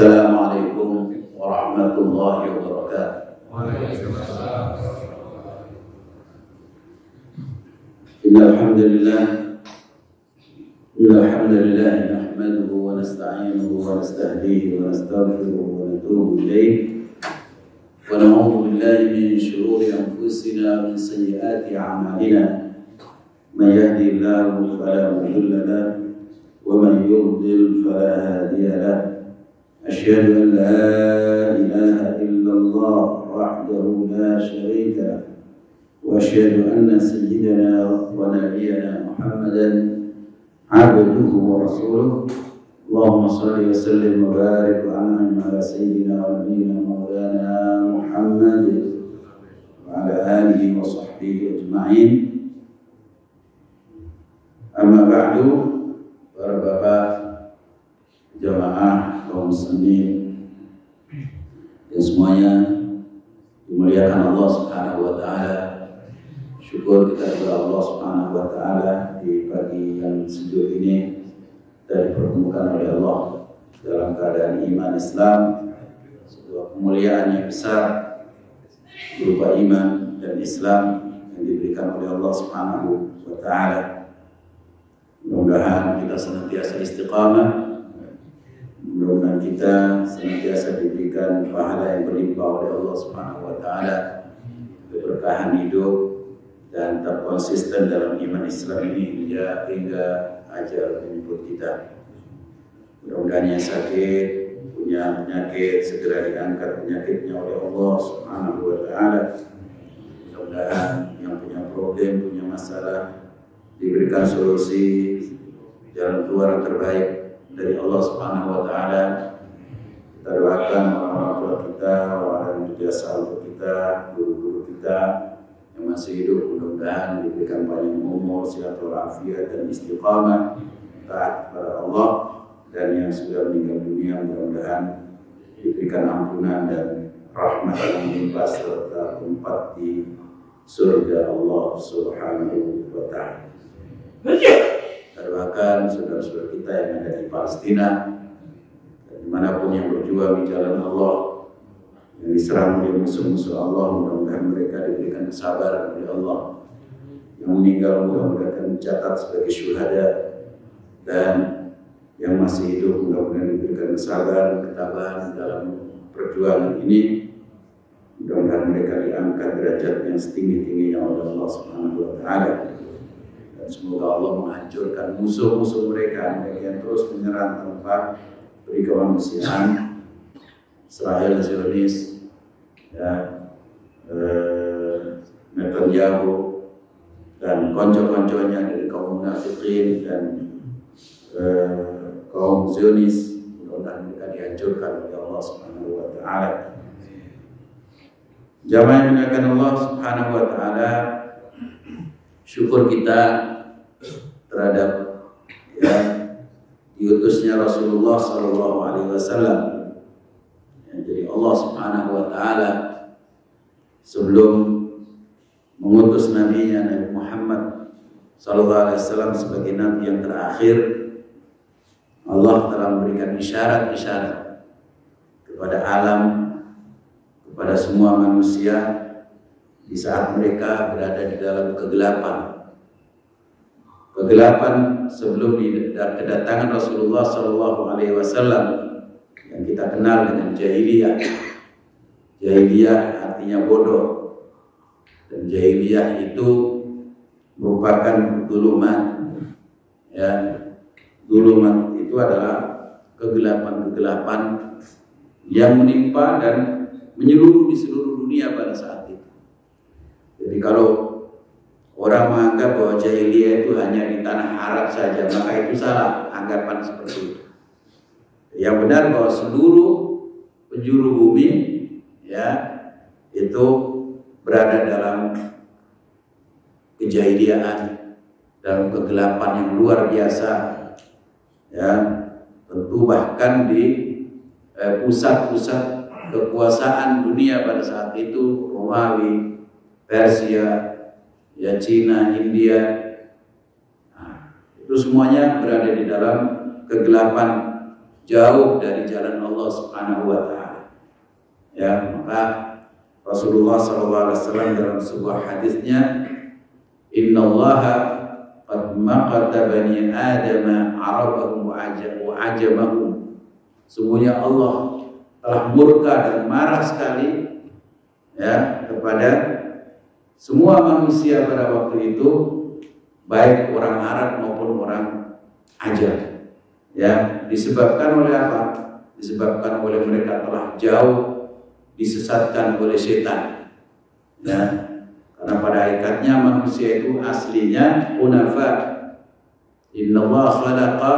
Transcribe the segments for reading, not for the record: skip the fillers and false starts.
Assalamualaikum warahmatullahi wabarakatuh. Waalaikumsalam. Innal hamdalillah nahmaduhu wa nasta'inuhu wa nastahdihi wa nastaghfiruhu wa natubu ilayh wa na'udzu billahi min shururi anfusina wa min sayyiati a'malina. Man yahdihillahu fala mudilla lahu wa man yudlil fala hadiya lahu. أشهد أن لا إله إلا الله وحده لا شريك له وأشهد أن سيدنا ونبينا محمدا عبده ورسوله. اللهم صل وسلم وبارك وأنعم على سيدنا ونبينا مولانا محمد وعلى آله وصحبه أجمعين. أما بعد, para bapak jamaah kaum muslimin dan semuanya dimuliakan Allah Subhanahu wa taala. Syukur kita kepada Allah Subhanahu wa taala di pagi yang sejuk ini kita dipertemukan oleh Allah dalam keadaan iman Islam, sebuah kemuliaan yang besar berupa iman dan Islam yang diberikan oleh Allah Subhanahu wa taala. Mudah-mudahan kita senantiasa istiqamah. Mudah-mudahan kita senantiasa diberikan pahala yang berlimpah oleh Allah Subhanahu wa taala, keberkahan hidup dan tetap konsisten dalam iman Islam ini hingga ajal menjemput kita. Mudah-mudahan yang sakit, punya penyakit segera diangkat penyakitnya oleh Allah Subhanahu wa taala. Mudah-mudahan yang punya problem, punya masalah diberikan solusi, jalan keluar yang terbaik dari Allah Subhanahu wa taala. Kita doakan orang tua kita, orang yang berjasa untuk kita, guru-guru kita yang masih hidup, mudah-mudahan diberikan panjang umur, sehat walafiat dan istiqamah taat kepada Allah, dan yang sudah meninggal dunia mudah-mudahan diberikan ampunan dan rahmat yang melimpah serta tempat di surga Allah Subhanahu wa taala. Kita doakan saudara-saudara kita yang ada di Palestina dan dimanapun yang berjuang di jalan Allah, yang diserang oleh musuh-musuh Allah, mudah-mudahan mereka diberikan kesabaran oleh Allah. Yang meninggal mudah-mudahan dicatat sebagai syuhada, dan yang masih hidup mudah-mudahan diberikan kesabaran, ketabahan dalam perjuangan ini. Mudah-mudahan mereka diangkat derajatnya setinggi-tingginya oleh Allah Subhanahu wa taala. Semoga Allah menghancurkan musuh-musuh mereka yang terus menyerang tanpa beri kemanusiaan. Israel, Zionis, Netanyahu dan konco-konconya dari kaum munafikin dan kaum Zionis, mudah-mudahan mereka dihancurkan oleh Allah Subhanahu wa taala. Jamaah yang dimuliakan Allah Subhanahu wa taala, syukur kita terhadap diutusnya Rasulullah Sallallahu Alaihi Wasallam. Jadi Allah Subhanahu Wa Taala sebelum mengutus nabinya Nabi Muhammad Sallallahu Alaihi Wasallam sebagai nabi yang terakhir, Allah telah memberikan isyarat-isyarat kepada alam, kepada semua manusia di saat mereka berada di dalam kegelapan sebelum kedatangan Rasulullah Sallallahu Alaihi Wasallam yang kita kenal dengan jahiliyah. Jahiliyah artinya bodoh, dan jahiliyah itu merupakan zulumat. Zulumat itu adalah kegelapan-kegelapan yang menimpa dan menyeluruh di seluruh dunia pada saat itu. Jadi kalau orang menganggap bahwa jahiliyah itu hanya di tanah Arab saja, maka itu salah anggapan seperti itu. Yang benar bahwa seluruh penjuru bumi itu berada dalam kejahiliaan, dalam kegelapan yang luar biasa. Tentu bahkan di pusat-pusat kekuasaan dunia pada saat itu, Romawi, Persia, Cina, India, itu semuanya berada di dalam kegelapan jauh dari jalan Allah Subhanahu wa taala. Ya, maka Rasulullah SAW dalam sebuah hadisnya, "Innallaha qad maqata bani Adam arabahum wa ajamahum." Sungguhnya Allah telah murka dan marah sekali ya kepada semua manusia pada waktu itu, baik orang Arab maupun orang Ajam. Ya, disebabkan oleh apa? Disebabkan oleh mereka telah jauh disesatkan oleh setan. Ya, karena pada hakikatnya manusia itu aslinya hunafa. Innallaha khalaqa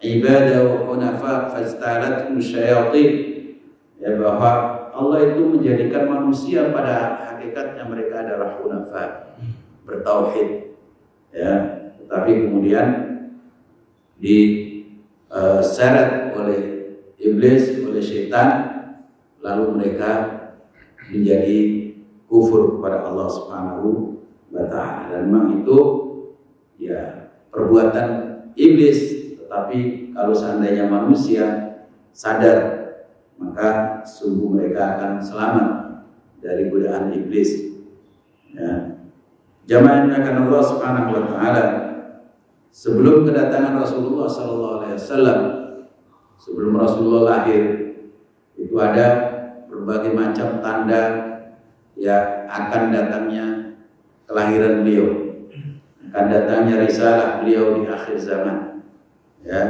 ibadahu hunafa fastalathum syayatin. Ya, bahwa Allah itu menjadikan manusia pada hakikatnya mereka adalah hunafa, bertauhid. Ya, tetapi kemudian diseret oleh iblis, oleh setan, lalu mereka menjadi kufur kepada Allah Subhanahu wa taala. Dan memang itu ya perbuatan iblis, tetapi kalau seandainya manusia sadar, maka sungguh mereka akan selamat dari godaan iblis. Ya. Jamaah yang akan Allah Subhanahu wa taala, sebelum kedatangan Rasulullah SAW, sebelum Rasulullah lahir, itu ada berbagai macam tanda ya akan datangnya kelahiran beliau, akan datangnya risalah beliau di akhir zaman. Ya,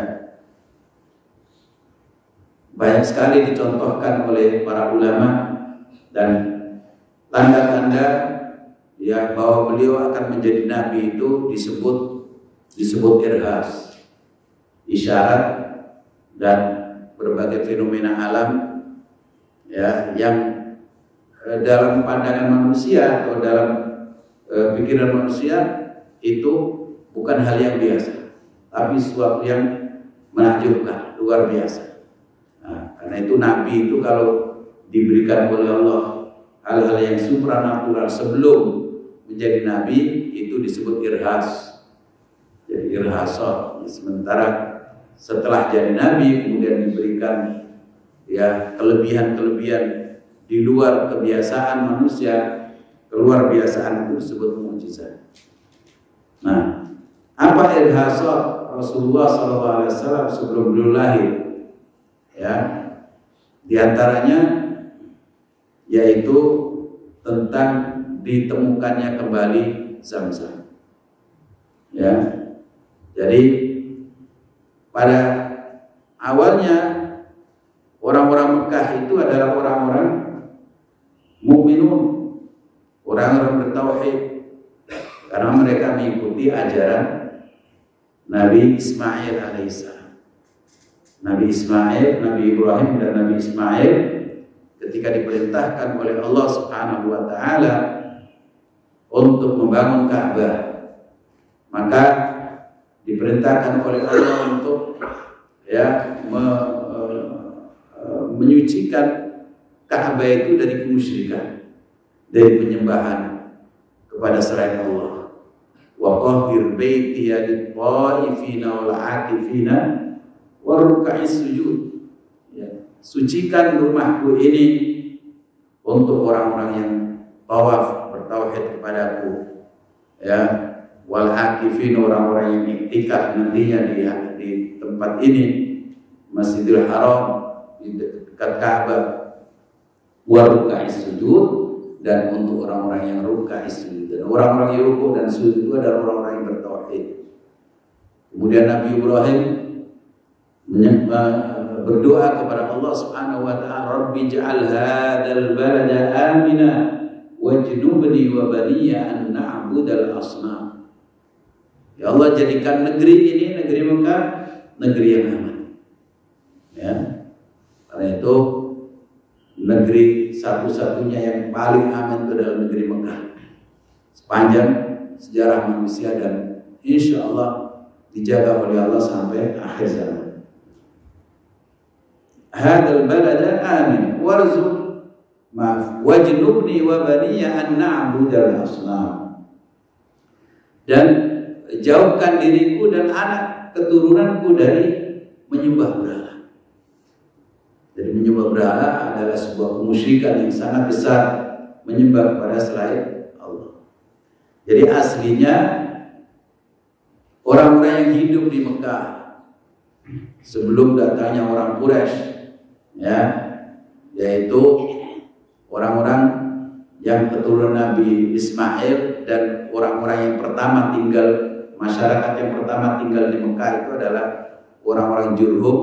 banyak sekali dicontohkan oleh para ulama, dan tanda-tanda ya bahwa beliau akan menjadi nabi itu disebut irhas, isyarat dan berbagai fenomena alam ya yang dalam pandangan manusia atau dalam pikiran manusia itu bukan hal yang biasa, tapi sesuatu yang menakjubkan, luar biasa. Nah, karena itu nabi itu kalau diberikan oleh Allah hal-hal yang supranatural sebelum menjadi nabi, itu disebut irhas. Jadi irhasah. Sementara setelah jadi nabi kemudian diberikan ya kelebihan-kelebihan di luar kebiasaan manusia, keluar biasaan, itu disebut mukjizat. Nah, apa irhasah Rasulullah SAW sebelum beliau lahir? Ya, di antaranya yaitu tentang ditemukannya kembali Zam-Zam. Ya, jadi pada awalnya orang-orang Mekah itu adalah orang-orang mukminun, orang-orang bertauhid, karena mereka mengikuti ajaran Nabi Ismail alaihissalam. Nabi Ismail, Nabi Ibrahim dan Nabi Ismail ketika diperintahkan oleh Allah Subhanahu wa taala untuk membangun Ka'bah, maka diperintahkan oleh Allah untuk ya menyucikan Ka'bah itu dari kemusyrikan, dari penyembahan kepada selain Allah. Wa qahhir baitiya lit-ta'ifina wal 'akifina wa ruk'is sujud. Ya, sucikan rumahku ini untuk orang-orang yang tawaf, bertauhid kepadaku. Ya, wal 'akifin, orang-orang yang iktikaf nantinya di tempat ini, Masjidil Haram, di dekat Ka'bah. Wa ruk'is sujud, dan untuk orang-orang yang ruk'is sujud. Dan orang-orang yang rukuk dan sujud itu adalah orang-orang yang bertauhid. Kemudian Nabi Ibrahim berdoa kepada Allah Subhanahu wa taala, Rabbi ij'al hadzal balada amina wajnubni wa baniya an na'budal asnam. Ya Allah, jadikan negeri ini, negeri Mekah, negeri yang aman. Ya, karena itu negeri satu-satunya yang paling aman itu adalah negeri Mekah sepanjang sejarah manusia, dan insya Allah dijaga oleh Allah sampai akhir zaman. Hadzal balada amin warzuq wajnubni wa baniya an na'budal asnam. Dan jauhkan diriku dan anak keturunanku dari menyembah berhala. Jadi menyembah berhala adalah sebuah kemusyrikan yang sangat besar, menyembah kepada selain Allah. Jadi aslinya orang-orang yang hidup di Mekah sebelum datangnya orang Quraisy, ya, yaitu orang-orang yang keturunan Nabi Ismail dan orang-orang yang pertama tinggal, masyarakat yang pertama tinggal di Mekah itu adalah orang-orang Jurhum,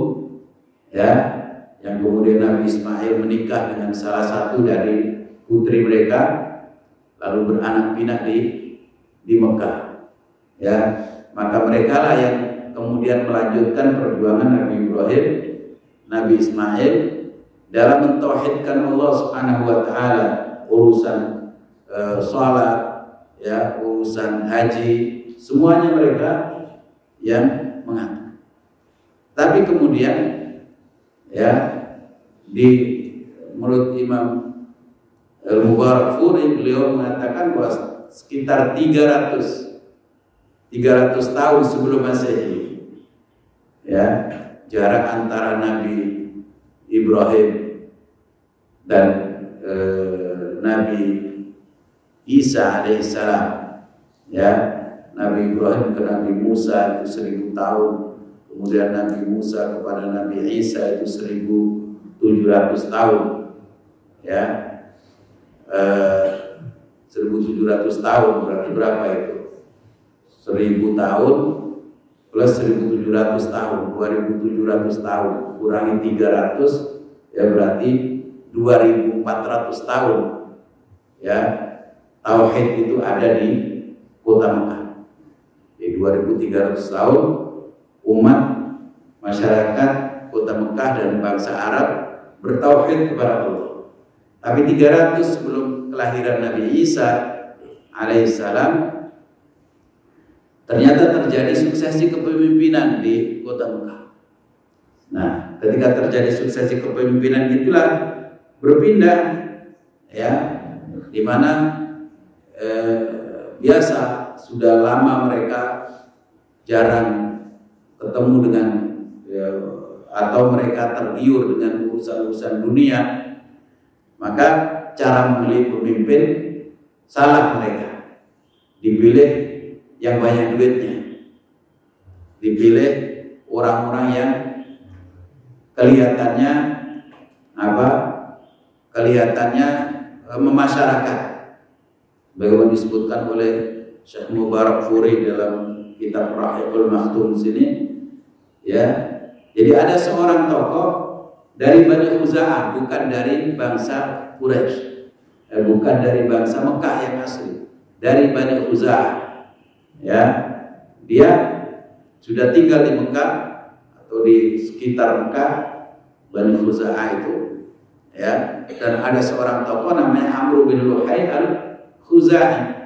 ya, yang kemudian Nabi Ismail menikah dengan salah satu dari putri mereka, lalu beranak pinak di Mekah, ya. Maka mereka lah yang kemudian melanjutkan perjuangan Nabi Ibrahim, Nabi Ismail dalam mentauhidkan Allah Subhanahu wa taala, urusan sholat, ya, urusan haji, semuanya mereka yang mengatur. Tapi kemudian, ya, menurut Imam Al-Mubarakfuri, beliau mengatakan bahwa sekitar 300 tahun sebelum Masehi, ya, jarak antara Nabi Ibrahim dan Nabi Isa alaihissalam, ya, Nabi Ibrahim ke Nabi Musa itu 1000 tahun, kemudian Nabi Musa kepada Nabi Isa itu 1700 tahun, ya, 1700 tahun berarti berapa itu? 1000 tahun plus 1700 tahun, 2700 tahun, kurangi 300, ya berarti 2400 tahun, ya, tauhid itu ada di kota Mekah. Jadi 2300 tahun umat masyarakat kota Mekah dan bangsa Arab bertauhid kepada Allah. Tapi 300 sebelum kelahiran Nabi Isa alaihissalam ternyata terjadi suksesi kepemimpinan di kota Mekah. Nah, ketika terjadi suksesi kepemimpinan itulah berpindah, ya, di mana biasa sudah lama mereka jarang ketemu dengan, ya, atau mereka tergiur dengan urusan-urusan dunia, maka cara memilih pemimpin salah mereka. Dipilih yang banyak duitnya, dipilih orang-orang yang kelihatannya memasyarakat. Bagaimana disebutkan oleh Syekh Mubarakfuri dalam kitab Rahiqul Maktum sini, ya. Jadi ada seorang tokoh dari Bani Khuza'ah, bukan dari bangsa Quraisy, bukan dari bangsa Mekah yang asli, dari Bani Khuza'ah. Ya, dia sudah tinggal di Mekah atau di sekitar Mekah, Bani Khuza'ah itu, ya. Dan ada seorang tokoh namanya Amr bin Luhai al-Khuza'i.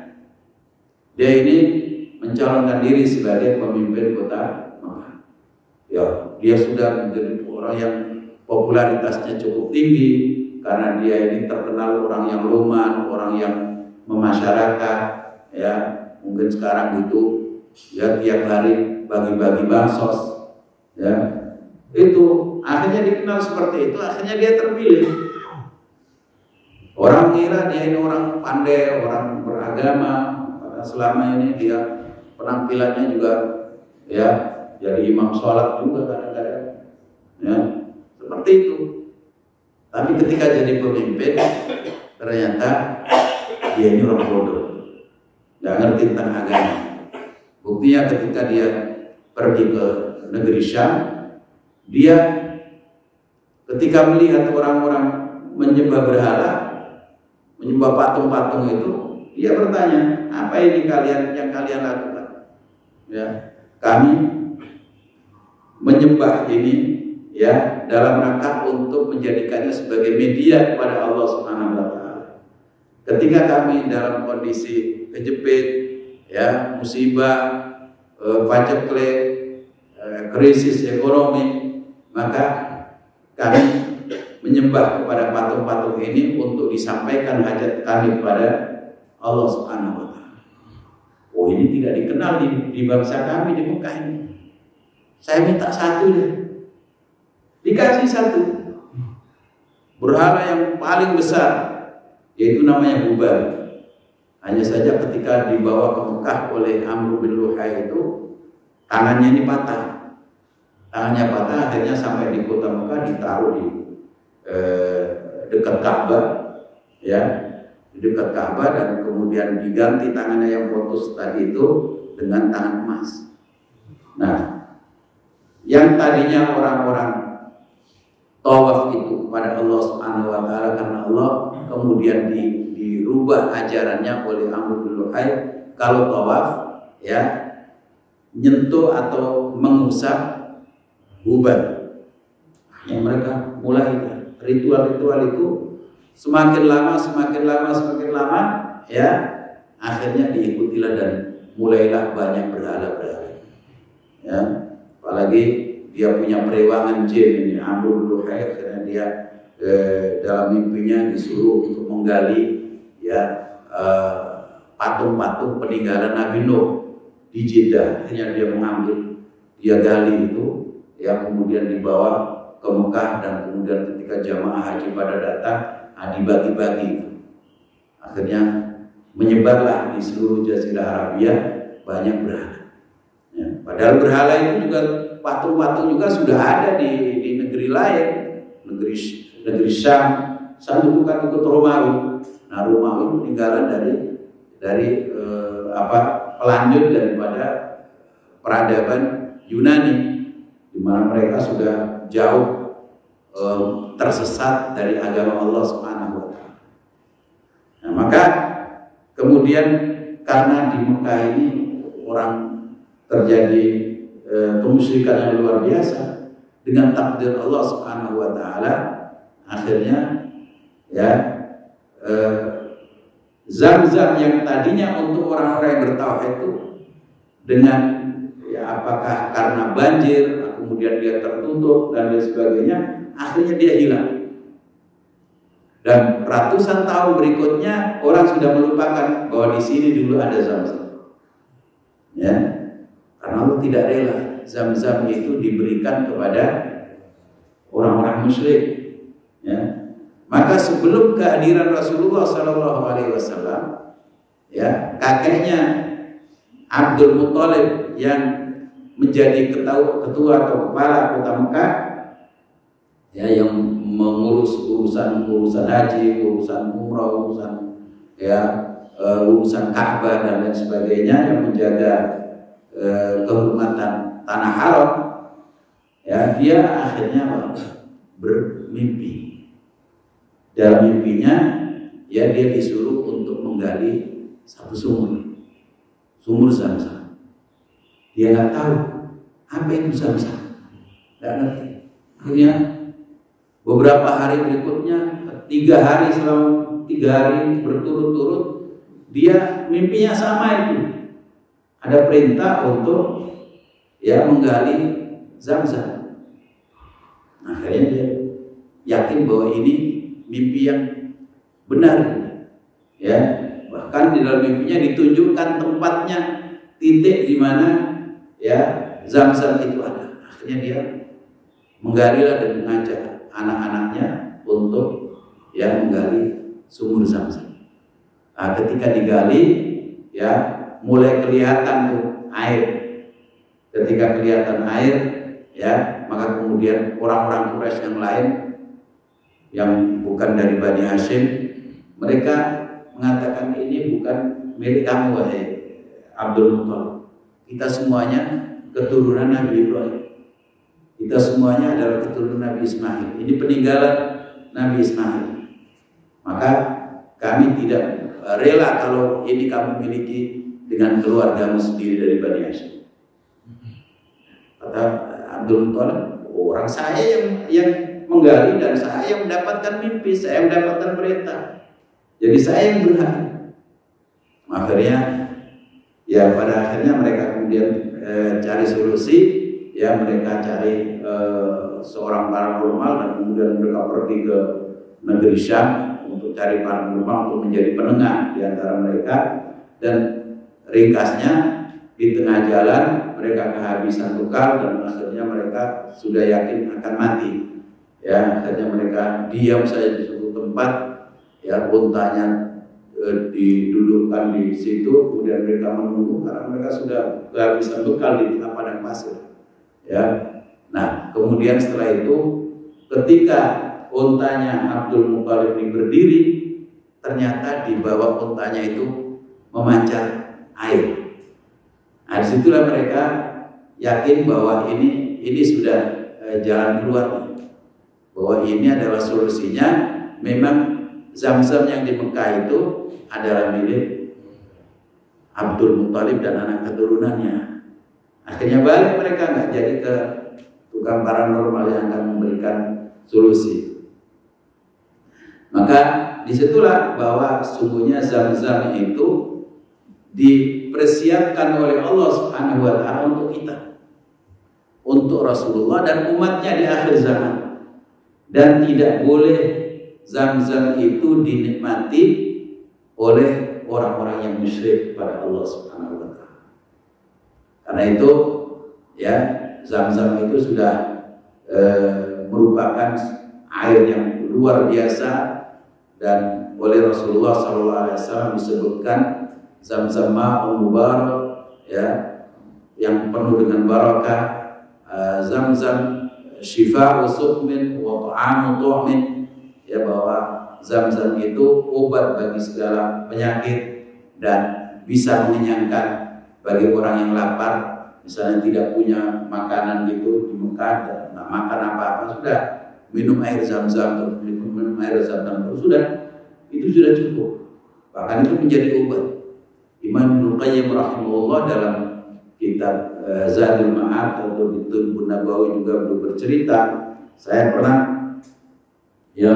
Dia ini mencalonkan diri sebagai pemimpin kota Mekah. Ya, dia sudah menjadi orang yang popularitasnya cukup tinggi karena dia ini terkenal orang yang luman, orang yang memasyarakat, ya. Mungkin sekarang gitu, ya, tiap hari bagi-bagi bansos, ya. Itu akhirnya dikenal seperti itu, akhirnya dia terpilih. Orang kira dia ini orang pandai, orang beragama, karena selama ini dia penampilannya juga, ya, jadi imam sholat juga kadang-kadang, ya, seperti itu. Tapi ketika jadi pemimpin, ternyata dia ini orang bodoh, nggak ngerti tentang agama. Buktinya ketika dia pergi ke negeri Syam, dia ketika melihat orang-orang menyembah berhala, menyembah patung-patung itu, dia bertanya, apa ini yang kalian lakukan? Ya, kami menyembah ini, ya, dalam rangka untuk menjadikannya sebagai media kepada Allah Subhanahu wa taala. Ketika kami dalam kondisi kejepit, ya, musibah, paceklik, krisis ekonomi, maka kami menyembah kepada patung-patung ini untuk disampaikan hajat kami kepada Allah Subhanahu wa taala. Oh, ini tidak dikenal di bangsa kami di Mekah ini. Saya minta satu deh. Dikasih satu. berhala yang paling besar, yaitu namanya Hubal. Hanya saja ketika dibawa ke Mekah oleh Amr bin Luhai itu, tangannya ini patah. Tangannya patah, akhirnya sampai di kota Mekah ditaruh di dekat Ka'bah, ya, di dekat Ka'bah, dan kemudian diganti tangannya yang putus tadi itu dengan tangan emas. Nah, yang tadinya orang-orang tawaf itu kepada Allah Subhanahu wa taala karena Allah, kemudian dirubah ajarannya oleh Amr bin Luhai, kalau tawaf ya nyentuh atau mengusap Hubal. Yang mereka mulai ritual-ritual itu semakin lama ya, akhirnya diikutilah dan mulailah banyak berhala-berhala. Ya, apalagi dia punya perewangan jin ini, Amr bin Luhai, akhirnya dia dalam mimpinya disuruh untuk menggali ya patung-patung peninggalan Nabi Nuh di Jeddah. Akhirnya dia mengambil, dia gali itu, ya, kemudian dibawa ke Mekah, dan kemudian ketika jamaah haji pada datang, dibagi-bagi. Akhirnya menyebarlah di seluruh Jazirah Arabia banyak berhala. Ya, padahal berhala itu juga, patung-patung juga sudah ada di negeri lain, negeri Syam. Syam itu kan ikut Romawi. Nah, Romawi peninggalan dari pelanjut daripada peradaban Yunani, di mana mereka sudah jauh tersesat dari agama Allah Subhanahu wa taala. Nah, maka kemudian karena di Mekah ini orang terjadi kemusyrikan yang luar biasa, dengan takdir Allah Subhanahu wa taala, akhirnya ya Zam-zam yang tadinya untuk orang-orang yang bertauhid itu, dengan ya apakah karena banjir kemudian dia tertutup dan lain sebagainya, akhirnya dia hilang. Dan ratusan tahun berikutnya orang sudah melupakan bahwa di sini dulu ada Zam-zam. Ya, karena Allah tidak rela Zam-zam itu diberikan kepada orang-orang musyrik. Ya, maka sebelum kehadiran Rasulullah SAW, ya, kakeknya Abdul Muthalib yang menjadi ketua atau kepala kota Mekah, ya, yang mengurus urusan haji, urusan umrah, urusan Ka'bah dan lain sebagainya, yang menjaga kehormatan tanah haram, ya, dia akhirnya bermimpi. Dalam mimpinya, ya, dia disuruh untuk menggali satu sumur Zam-zam. Dia nggak tahu apa itu Zam-zam, nggak ngerti. Akhirnya beberapa hari berikutnya, 3 hari berturut-turut, dia mimpinya sama itu. Ada perintah untuk ya menggali Zam-zam. Akhirnya dia yakin bahwa ini mimpi yang benar, ya. Bahkan di dalam mimpinya ditunjukkan tempatnya, titik di mana ya Zam-zam itu ada. Akhirnya dia menggalilah dan mengajak anak-anaknya untuk ya menggali sumur Zam-zam. Nah, ketika digali, ya, mulai kelihatan tuh air. Ketika kelihatan air, ya, maka kemudian orang-orang Quraisy yang lain yang bukan dari Bani Hashim, mereka mengatakan, ini bukan milik kamu, wahai Abdul Muthalib. Kita semuanya keturunan Nabi Ibrahim. Kita semuanya adalah keturunan Nabi Ismail. Ini peninggalan Nabi Ismail. Maka kami tidak rela kalau ini kamu miliki dengan keluargamu sendiri dari Bani Hashim. Kata Abdul Muthalib, orang saya yang menggali dan saya yang mendapatkan mimpi, saya mendapatkan perintah. Jadi saya yang berhak. Akhirnya, ya, pada akhirnya mereka kemudian cari solusi, ya, mereka cari seorang paranormal, dan kemudian mereka pergi ke negeri Syam untuk cari paranormal untuk menjadi penengah di antara mereka. Dan ringkasnya, di tengah jalan mereka kehabisan bekal dan akhirnya mereka sudah yakin akan mati. Ya, akhirnya mereka diam saja di suatu tempat, ya, untanya didudukkan di situ, kemudian mereka menunggu karena mereka sudah kehabisan bekal di tengah padang pasir. Ya, nah kemudian setelah itu, ketika untanya Abdul Muthalib ini berdiri, ternyata di bawah untanya itu memancar air. Nah, disitulah mereka yakin bahwa ini sudah jalan keluar, bahwa ini adalah solusinya. Memang Zam-zam yang di Mekah itu adalah milik Abdul Muthalib dan anak keturunannya. Akhirnya balik mereka, nggak jadi ke tukang paranormal yang akan memberikan solusi. Maka disitulah bahwa sungguhnya Zam-zam itu dipersiapkan oleh Allah Subhanahu wa Ta'ala untuk kita, untuk Rasulullah dan umatnya di akhir zaman. Dan tidak boleh Zam-zam itu dinikmati oleh orang-orang yang musyrik pada Allah Subhanahu wa Ta'ala. Karena itu, ya, Zam-zam itu sudah merupakan air yang luar biasa, dan oleh Rasulullah SAW disebutkan Zam-zam ma'un mubarak, ya, yang penuh dengan barakah. Zam-zam syifa'u suqmin wa ta'amu tu'min, ya, bahwa Zam-zam itu obat bagi segala penyakit dan bisa mengenyangkan bagi orang yang lapar. Misalnya tidak punya makanan gitu di Mekah, nggak makan apa-apa, sudah minum air Zam-zam, minum air Zam-zam terus, sudah, itu sudah cukup. Bahkan itu menjadi obat. Imam Ibnu Qayyim rahimahullah dalam kitab Zadul Ma'ad atau Tibbun Nabawi juga belum bercerita, saya pernah, ya,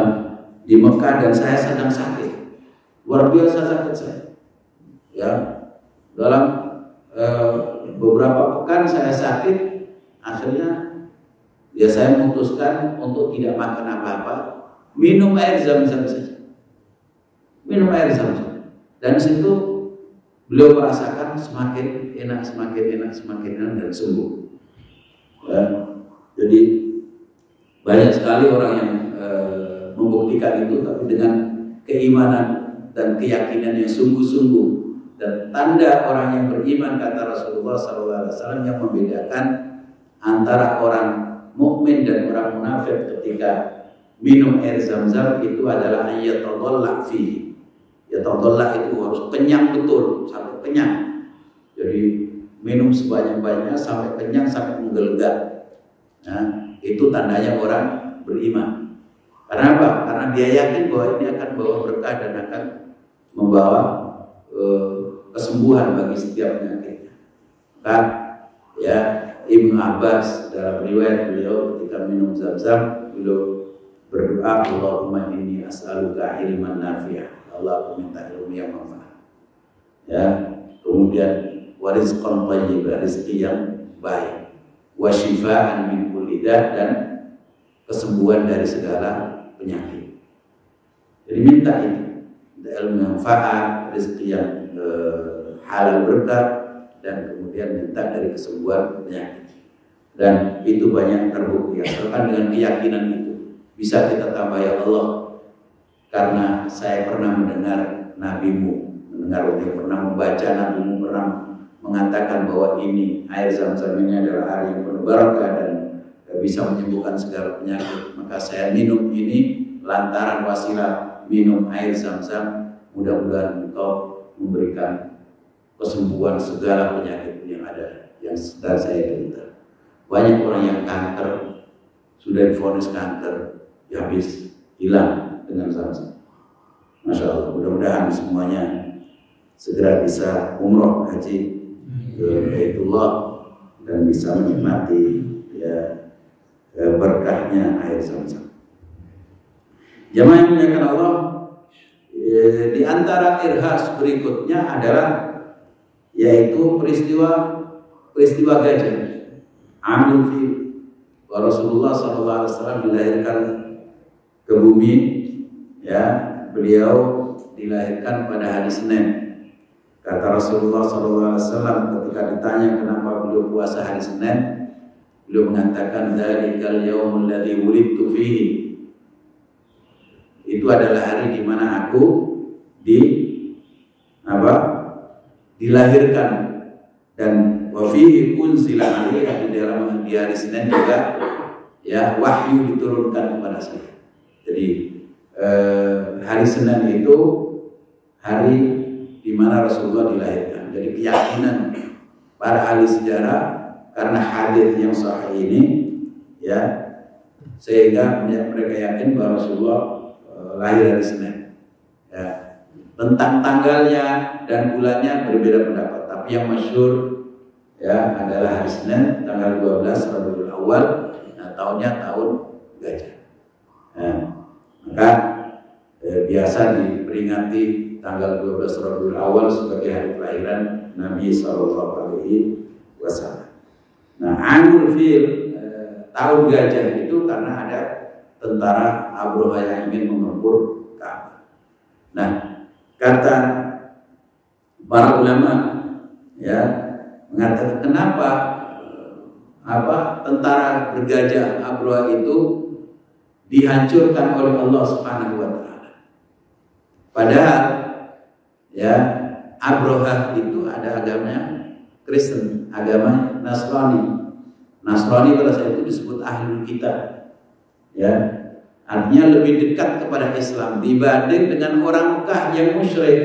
di Mekah dan saya sedang sakit, luar biasa sakit saya, ya, dalam beberapa pekan saya sakit. Akhirnya, ya, saya memutuskan untuk tidak makan apa-apa, minum air Zam-zam saja, minum air Zam-zam, dan situ beliau merasakan semakin enak, semakin enak, semakin enak, dan sembuh. Ya, jadi banyak sekali orang yang membuktikan itu, tapi dengan keimanan dan keyakinan yang sungguh-sungguh. Dan tanda orang yang beriman, kata Rasulullah SAW, yang membedakan antara orang mukmin dan orang munafik ketika minum air Zam-zam itu adalah ayatullah fihi. Yatadallah itu harus kenyang betul, sampai kenyang. Jadi minum sebanyak-banyaknya sampai kenyang, sampai menggelegak. Nah, itu tandanya orang beriman. Karena apa? Karena dia yakin bahwa ini akan membawa berkah dan akan membawa kesembuhan bagi setiap penyakitnya. Maka, ya, Ibnu Abbas dalam riwayat beliau ketika minum Zam-zam, beliau berdoa, Allahumma inni as'aluka ilman nafi'ah. Allah, aku minta ilmu yang manfaat. Ya, kemudian warizqan thayyib, rezeki yang baik, wa syifaan min kulli da, dan kesembuhan dari segala penyakit. Jadi minta itu, minta ilmu yang manfaat, rezeki yang halal berkah, dan kemudian minta dari kesembuhan penyakit. Dan itu banyak terbukti. Asalkan dengan keyakinan itu bisa kita tambah, ya Allah, karena saya pernah mendengar nabimu, pernah membaca nabimu pernah mengatakan bahwa ini air Zam-zam ini adalah air yang penuh barakah dan bisa menyembuhkan segala penyakit. Maka saya minum ini lantaran wasilah minum air Zam-zam. Mudah-mudahan engkau memberikan kesembuhan segala penyakit yang ada, yang sedang saya derita. Banyak orang yang kanker, sudah divonis kanker, ya habis hilang dengan Zam-zam. Masya Allah, mudah-mudahan semuanya segera bisa umroh haji ke Baitullah dan bisa menikmati, ya, berkahnya air Zam-zam. Jamaah yang dimuliakan Allah, di antara irhas berikutnya adalah yaitu peristiwa gajah, Amul Fil. Rasulullah SAW dilahirkan ke bumi, ya, beliau dilahirkan pada hari Senin. Kata Rasulullah SAW ketika ditanya kenapa beliau puasa hari Senin, Beliau mengatakan dzalikal yaumul ladzi wulidtu fihi. Itu adalah hari di mana aku dilahirkan, dan wa fihi unzila alayya, di dalam hari Senin juga ya wahyu diturunkan kepada saya. Jadi hari Senin itu hari di mana Rasulullah dilahirkan. Jadi keyakinan para ahli sejarah karena hadis yang sahih ini ya, sehingga mereka yakin bahwa Rasulullah lahir hari Senin. Ya. Tentang tanggalnya dan bulannya berbeda pendapat, tapi yang masyhur ya adalah hari Senin tanggal 12 Rabiul Awal. Nah, tahunnya tahun gajah. Nah, maka biasa diperingati tanggal 12 Rabiul Awal sebagai hari kelahiran Nabi Sallallahu Alaihi Wasallam. Nah, Amul Fil, tahun gajah itu karena ada tentara Abraha yang ingin mengepur Ka'bah. Nah, kata para ulama ya mengatakan kenapa tentara bergajah Abraha itu dihancurkan oleh Allah Subhanahu wa taala. Padahal ya Abraha itu ada agamanya Kristen, agama Nasrani. Nasrani pada saat itu disebut ahlul kitab. Ya, artinya lebih dekat kepada Islam dibanding dengan orang Mekah yang musyrik.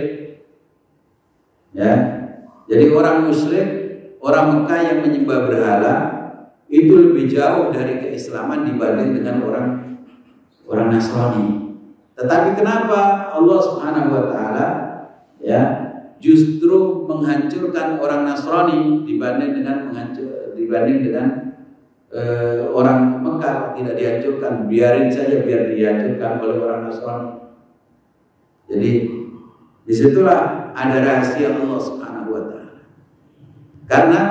Ya, jadi orang musyrik, orang Mekah yang menyembah berhala itu lebih jauh dari keislaman dibanding dengan orang Nasrani. Tetapi kenapa Allah Subhanahu wa taala ya justru menghancurkan orang Nasrani dibanding dengan orang Mekah tidak dihancurkan, biarin saja biar dihancurkan oleh orang Nasrani. Jadi disitulah ada rahasia Allah Subhanahu wa taala. Karena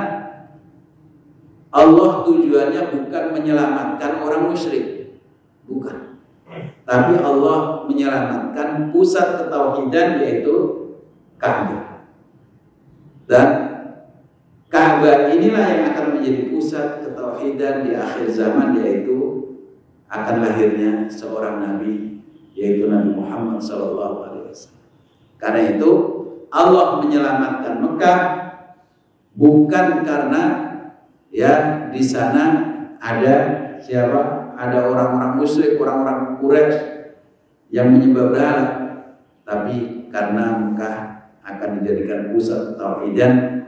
Allah tujuannya bukan menyelamatkan orang musyrik, bukan. Tapi Allah menyelamatkan pusat ketauhidan yaitu Ka'bah. Dan Ka'bah inilah yang akan menjadi pusat ketauhidan di akhir zaman, yaitu akan lahirnya seorang nabi, yaitu Nabi Muhammad SAW. Karena itu Allah menyelamatkan Mekah bukan karena ya di sana ada siapa, ada orang-orang musyrik, orang-orang Quraisy yang menyembah berhala, tapi karena Mekah akan dijadikan pusat ketauhidan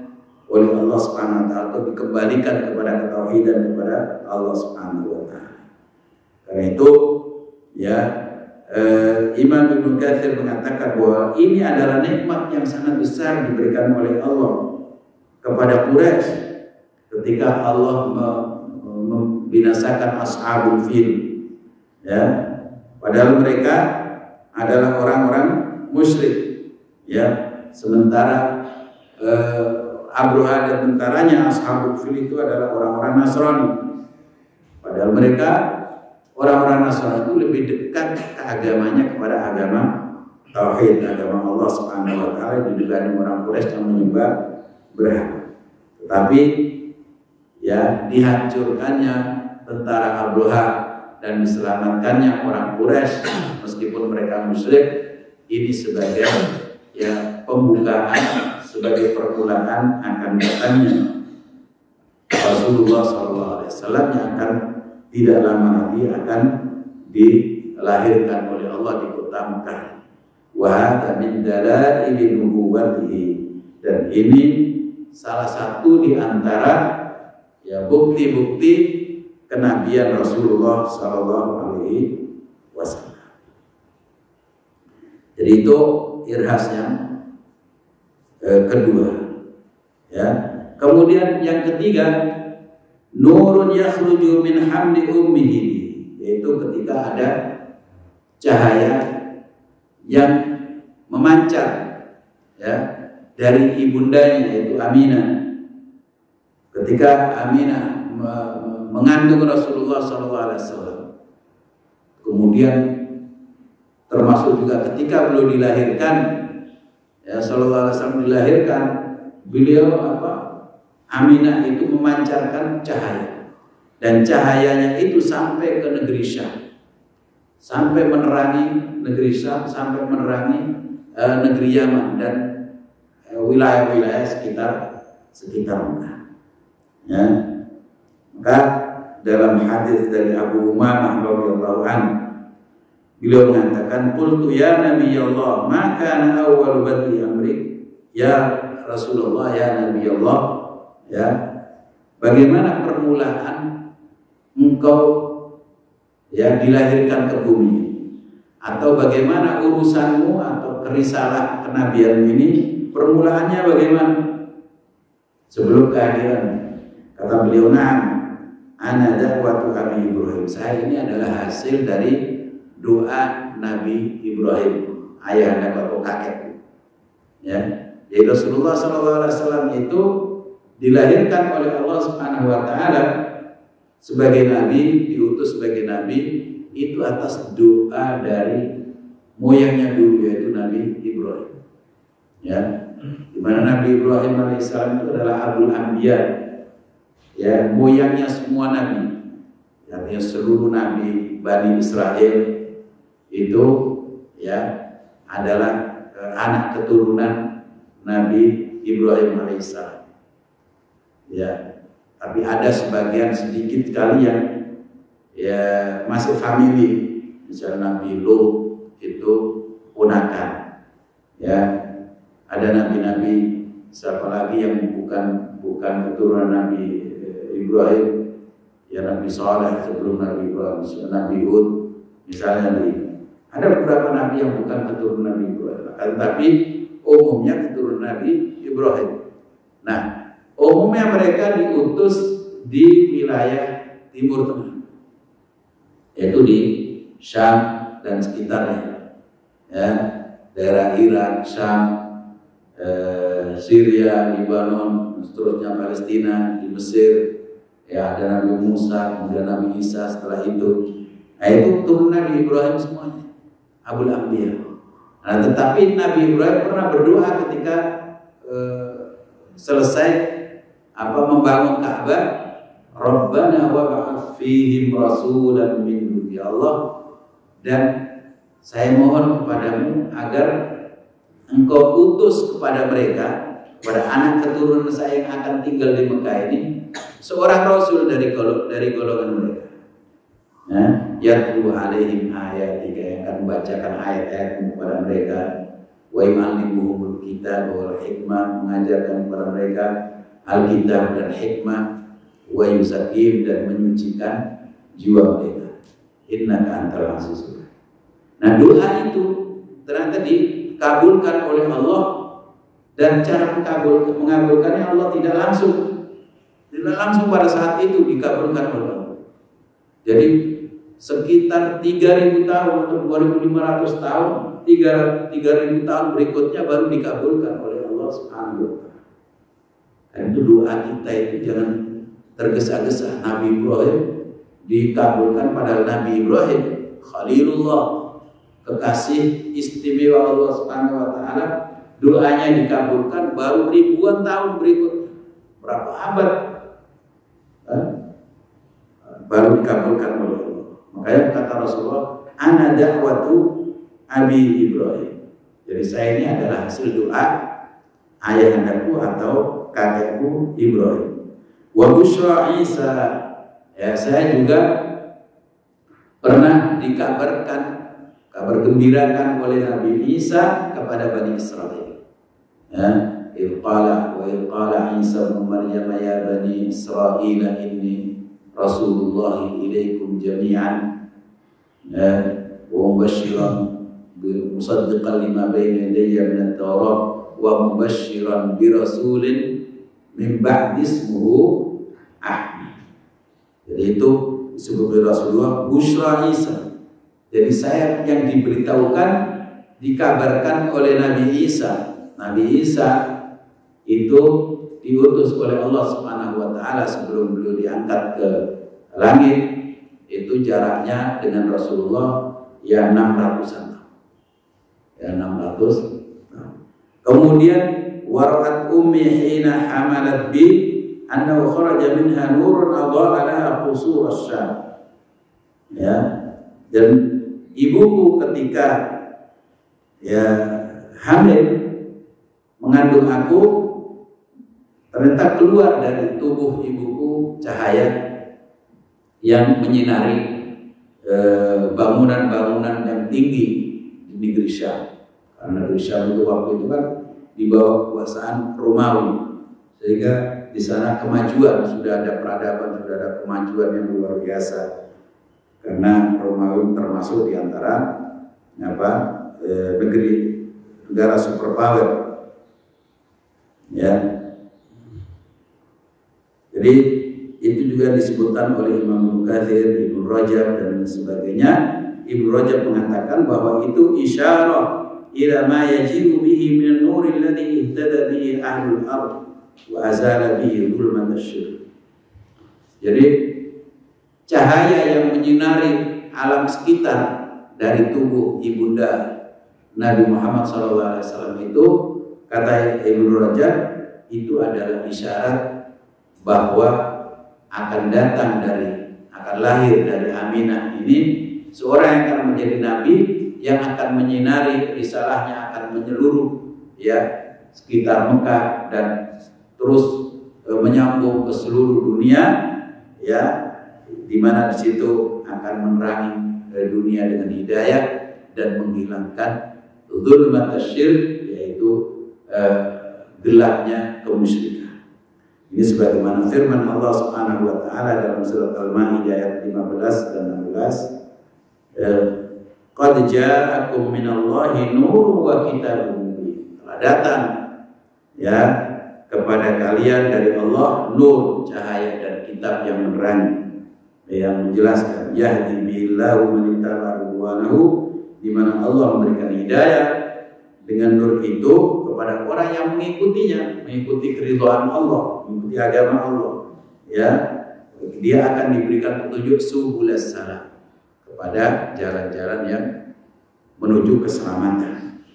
oleh Allah Subhanahu wa taala, untuk dikembalikan kepada ketauhidan kepada Allah Subhanahu wa taala. Karena itu ya Imam Ibnu Katsir mengatakan bahwa ini adalah nikmat yang sangat besar diberikan oleh Allah kepada Quraisy ketika Allah membinasakan Ashabul Fil. Ya, padahal mereka adalah orang-orang musyrik. Ya, sementara Abraha dan tentaranya Ashabul Fil itu adalah orang-orang Nasrani. Padahal mereka orang-orang Nasrani itu lebih dekat ke agamanya kepada agama tauhid, agama Allah Subhanahu wa taala, dibanding orang Quraisy yang menyembah berhala. Tetapi ya dihancurkannya tentara Abraha dan diselamatkannya orang Quraisy meskipun mereka musyrik, ini sebagai ya pembukaan, sebagai permulaan akan datangnya Rasulullah SAW yang akan tidak lama lagi akan dilahirkan oleh Allah di kota Mekah. Wa hadza min dalaili nubuwwatihi, dan ini salah satu di antara ya bukti-bukti kenabian Rasulullah SAW. Jadi itu irhas yang kedua. Ya. Kemudian yang ketiga, nurun yakhruju min hamdi ummihi, yaitu ketika ada cahaya yang memancar ya dari ibundanya, yaitu Aminah. Ketika Aminah mengandung Rasulullah SAW, kemudian termasuk juga ketika beliau dilahirkan, ya Sallallahu Alaihi Wasallam dilahirkan, beliau Aminah itu memancarkan cahaya. dan cahayanya itu sampai ke negeri Syam, sampai menerangi negeri Syam, sampai menerangi negeri Yaman dan wilayah-wilayah sekitar Mekah. Ya. Maka dalam hadis dari Abu Umamah radhiyallahu anhu, beliau mengatakan, "Qultu ya Nabi Allah, ma kana awwal bad'i amri?" Ya Rasulullah, ya Nabi Allah, ya, bagaimana permulaan engkau ya dilahirkan ke bumi, atau bagaimana urusanmu atau kerisalah kenabianmu ini permulaannya bagaimana sebelum kehadiran? Kata beliau, "Na'am, ana da'watu Abi Ibrahim." Saya ini adalah hasil dari doa Nabi Ibrahim, ayah atau kakek. Ya, jadi Rasulullah SAW itu dilahirkan oleh Allah Subhanahu Wa Taala sebagai nabi, diutus sebagai nabi itu atas doa dari moyangnya dulu, yaitu Nabi Ibrahim. Ya, di mana Nabi Ibrahim alaihissalam itu adalah Abul Anbiya, ya, moyangnya semua nabi, artinya seluruh nabi Bani Israel itu ya adalah anak keturunan Nabi Ibrahim alaihissalam. Ya, tapi ada sebagian sedikit sekali yang ya masih family, misalnya Nabi Lut itu ponakan. Ya, ada nabi-nabi siapa lagi yang bukan keturunan Nabi Ibrahim, ya Nabi Saleh sebelum Nabi Ibrahim, Nabi Hud misalnya. Ada beberapa nabi yang bukan keturunan Nabi Ibrahim, tapi umumnya keturunan Nabi Ibrahim. Nah, umumnya mereka diutus di wilayah Timur Tengah, yaitu di Syam dan sekitarnya, ya, daerah Irak, Syam, Syria, Lebanon, seterusnya Palestina, di Mesir, ya ada Nabi Musa, kemudian Nabi Isa setelah itu. Nah, itu keturunan Nabi Ibrahim semuanya, Abul Anbiya. Nah, tetapi Nabi Ibrahim pernah berdoa ketika selesai membangun Ka'bah, Rabbana wab'ats fihim rasulan minhum, ya Allah, dan saya mohon kepadamu agar engkau utus kepada mereka, kepada anak keturunan saya yang akan tinggal di Mekah ini, seorang rasul dari golongan mereka. Nah, yatlu alaihim ayatika, yang akan membacakan ayat-ayat kepada mereka, wa yu'allimuhumul kitab wal hikmah, mengajarkan kepada mereka Alkitab dan hikmah, wa yuzakkihim, dan menyucikan jiwa mereka. Innaka antal azizul. Nah, doa itu ternyata dikabulkan oleh Allah, dan cara mengabulkannya Allah tidak langsung pada saat itu dikabulkan oleh Allah. Jadi sekitar 3.000 tahun atau 2.500 tahun, 3.000 tahun berikutnya baru dikabulkan oleh Allah Subhanahu wa Ta'ala. Dan itu doa kita itu jangan tergesa-gesa. Nabi Ibrahim dikabulkan, padahal Nabi Ibrahim Khalilullah, kekasih istimewa Allah Subhanahu wa Ta'ala, doanya dikabulkan baru ribuan tahun berikutnya, berapa abad baru dikabulkan oleh Allah. Makanya kata Rasulullah, ana da'watu Abi Ibrahim. Jadi saya ini adalah hasil doa ayahandaku atau kakekku Ibrahim. Wa busyra Isa, ya, saya juga pernah dikabarkan, kabar gembirakan oleh Nabi Isa kepada Bani Israel. Ya, ilqala Isa bin Maryam ya Bani Israel inni Rasulullah ilaikum jami'an, ya, wa mubashiran musaddiqan lima bayna yadayya min at-Taurat wa mubashiran bi rasulin min ba'di ismuhu Ahmad. Jadi itu disebut Rasulullah busyra Isa. Jadi saya yang diberitahukan, dikabarkan oleh Nabi Isa. Nabi Isa itu diutus oleh Allah Subhanahu wa Ta'ala sebelum beliau diangkat ke langit. Itu jaraknya dengan Rasulullah ya 600-an tahun. Ya 600 tahun. Kemudian warat ummi hina hamalat bi annahu kharaja minha nurun adha'a laha qusur asy-Syam. Ya, dan ibuku ketika ya hamil mengandung aku, ternyata keluar dari tubuh ibuku cahaya yang menyinari bangunan-bangunan yang tinggi di negeri Syam. Karena negeri Syam itu waktu itu kan di bawah kekuasaan Romawi, sehingga di sana kemajuan, sudah ada peradaban, sudah ada kemajuan yang luar biasa. Karena Romawi termasuk di antara negara superpower. Ya. Jadi itu juga disebutkan oleh Imam Ibnu Katsir, Ibnu Rajab dan sebagainya. Ibnu Rajab mengatakan bahwa itu isyarah ila ma yajibu bihi min an-nur alladhi ihtada bihi ahlul ardh wa azala bihi dhulmat asy-syirk. Jadi cahaya yang menyinari alam sekitar dari tubuh ibunda Nabi Muhammad SAW itu, kata Ibnu Rajab, itu adalah isyarat bahwa akan lahir dari Aminah ini seorang yang akan menjadi nabi, yang akan menyinari risalahnya, akan menyeluruh ya sekitar Mekah dan terus menyambung ke seluruh dunia, ya, di mana di situ akan menerangi dunia dengan hidayah dan menghilangkan dzulmat asy-syirk, yaitu gelapnya kemusyrikan. Ini sebagaimana firman Allah Subhanahu wa taala dalam surat Al-Maidah ayat 15 dan 16. Qad ja'akum minallahi nurun wa kitabun mubin. Telah datang ya kepada kalian dari Allah nur, cahaya, dan kitab yang menerangi, yang menjelaskan. Yahdi billahu man ittaba ridwanahu, di mana Allah memberikan hidayah dengan nur itu kepada orang yang mengikutinya, mengikuti keridhaan Allah, mengikuti agama Allah. Ya, dia akan diberikan petunjuk subulas salam, kepada jalan-jalan yang menuju keselamatan.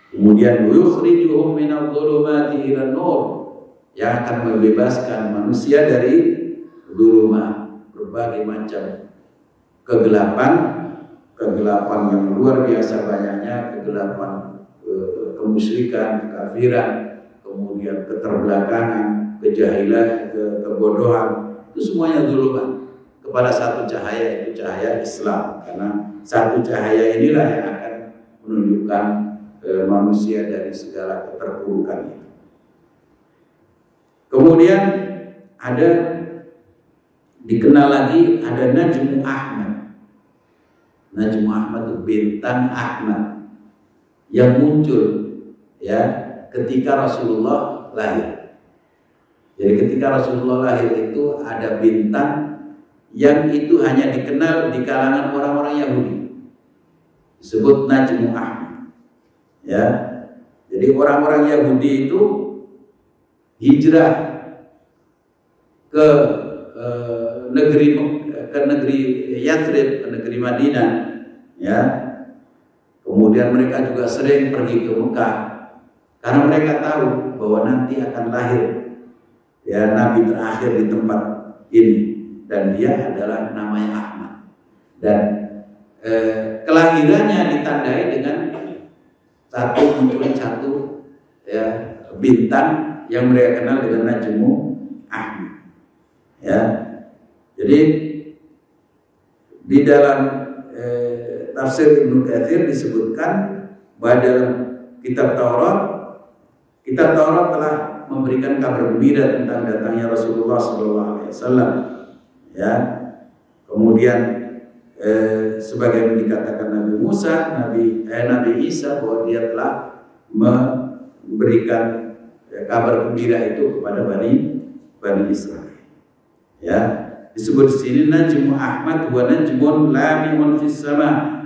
Kemudian yukhrijuhum minadh dhulumati ilan nur, yang akan membebaskan manusia dari dhulumat, berbagai macam kegelapan yang luar biasa banyaknya, kegelapan kemusyrikan, kekafiran, kemudian keterbelakangan, kejahilan, kebodohan, itu semuanya dhulumat, kepada satu cahaya, yaitu cahaya Islam. Karena satu cahaya inilah yang akan menunjukkan manusia dari segala keterpurukan itu. Kemudian dikenal lagi ada Najmu Ahmad. Najmu Ahmad itu bintang Ahmad yang muncul ya ketika Rasulullah lahir. Jadi ketika Rasulullah lahir itu ada bintang yang itu hanya dikenal di kalangan orang-orang Yahudi, disebut Najmu Ahmad. Ya, jadi orang-orang Yahudi itu hijrah ke negeri Yathrib, ke negeri Madinah. Ya, kemudian mereka juga sering pergi ke Mekah karena mereka tahu bahwa nanti akan lahir ya nabi terakhir di tempat ini, dan dia adalah namanya Ahmad, dan kelahirannya ditandai dengan munculnya satu ya bintang yang mereka kenal dengan Najmu Ahmad. Ya, jadi di dalam tafsir Ibnu Katsir disebutkan bahwa dalam kitab Taurat telah memberikan kabar gembira tentang datangnya Rasulullah SAW. Ya, kemudian sebagai dikatakan Nabi Musa, Nabi Isa, bahwa dia telah memberikan kabar gembira itu kepada Bani Israel. Ya, disebut di sini Najmu Ahmad wa najmun lamimun fis sama.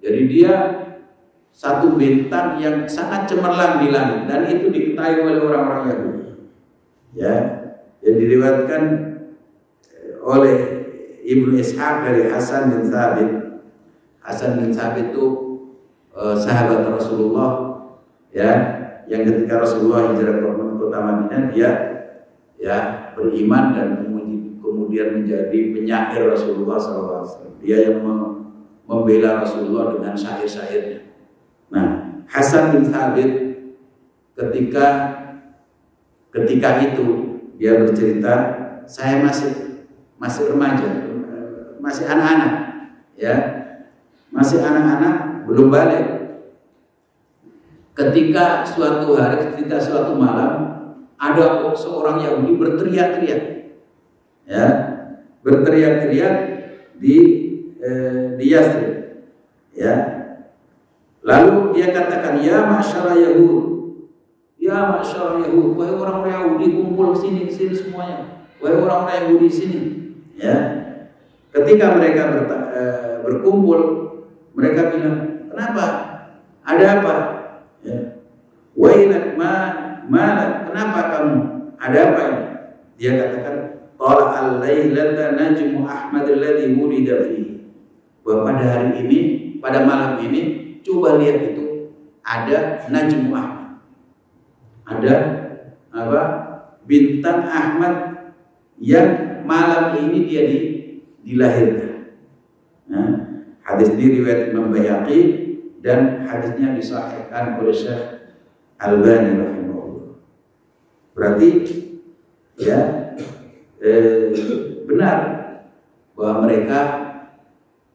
Jadi dia satu bintang yang sangat cemerlang di langit, dan itu diketahui oleh orang-orang Yahudi. Ya, yang diriwayatkan oleh Ibnu Ishaq dari Hasan bin Thabit. Hasan bin Thabit itu sahabat Rasulullah, ya, yang ketika Rasulullah hijrah ke kota Madinah, dia ya beriman dan kemudian menjadi penyair Rasulullah SAW. Dia yang membela Rasulullah dengan syair-syairnya. Nah, Hasan bin Thabit ketika itu dia bercerita, saya masih remaja, masih anak-anak, ya, masih anak-anak, belum balik. Ketika suatu malam ada seorang Yahudi berteriak-teriak, ya, berteriak-teriak di Yathrib, ya. Lalu dia katakan, ya masyara Yahud, ya masyara Yahud, wahai orang-orang Yahudi kumpul sini semuanya, wahai orang-orang Yahudi sini, ya. Ketika mereka berkumpul, mereka bilang, kenapa? Ada apa? Ya. Wailak malak, kenapa kamu? Ada apa ini? Dia katakan, qala al-lailata najmu Ahmad alladhi wulida fihi. Bahwa pada hari ini, pada malam ini, coba lihat itu ada najmu Ahmad. Ada apa? Bintang Ahmad yang malam ini dia dilahirkan. Nah, hadis ini riwayat Imam Baihaqi dan hadisnya disahihkan oleh Syekh Albani rahimahullah. Berarti ya benar bahwa mereka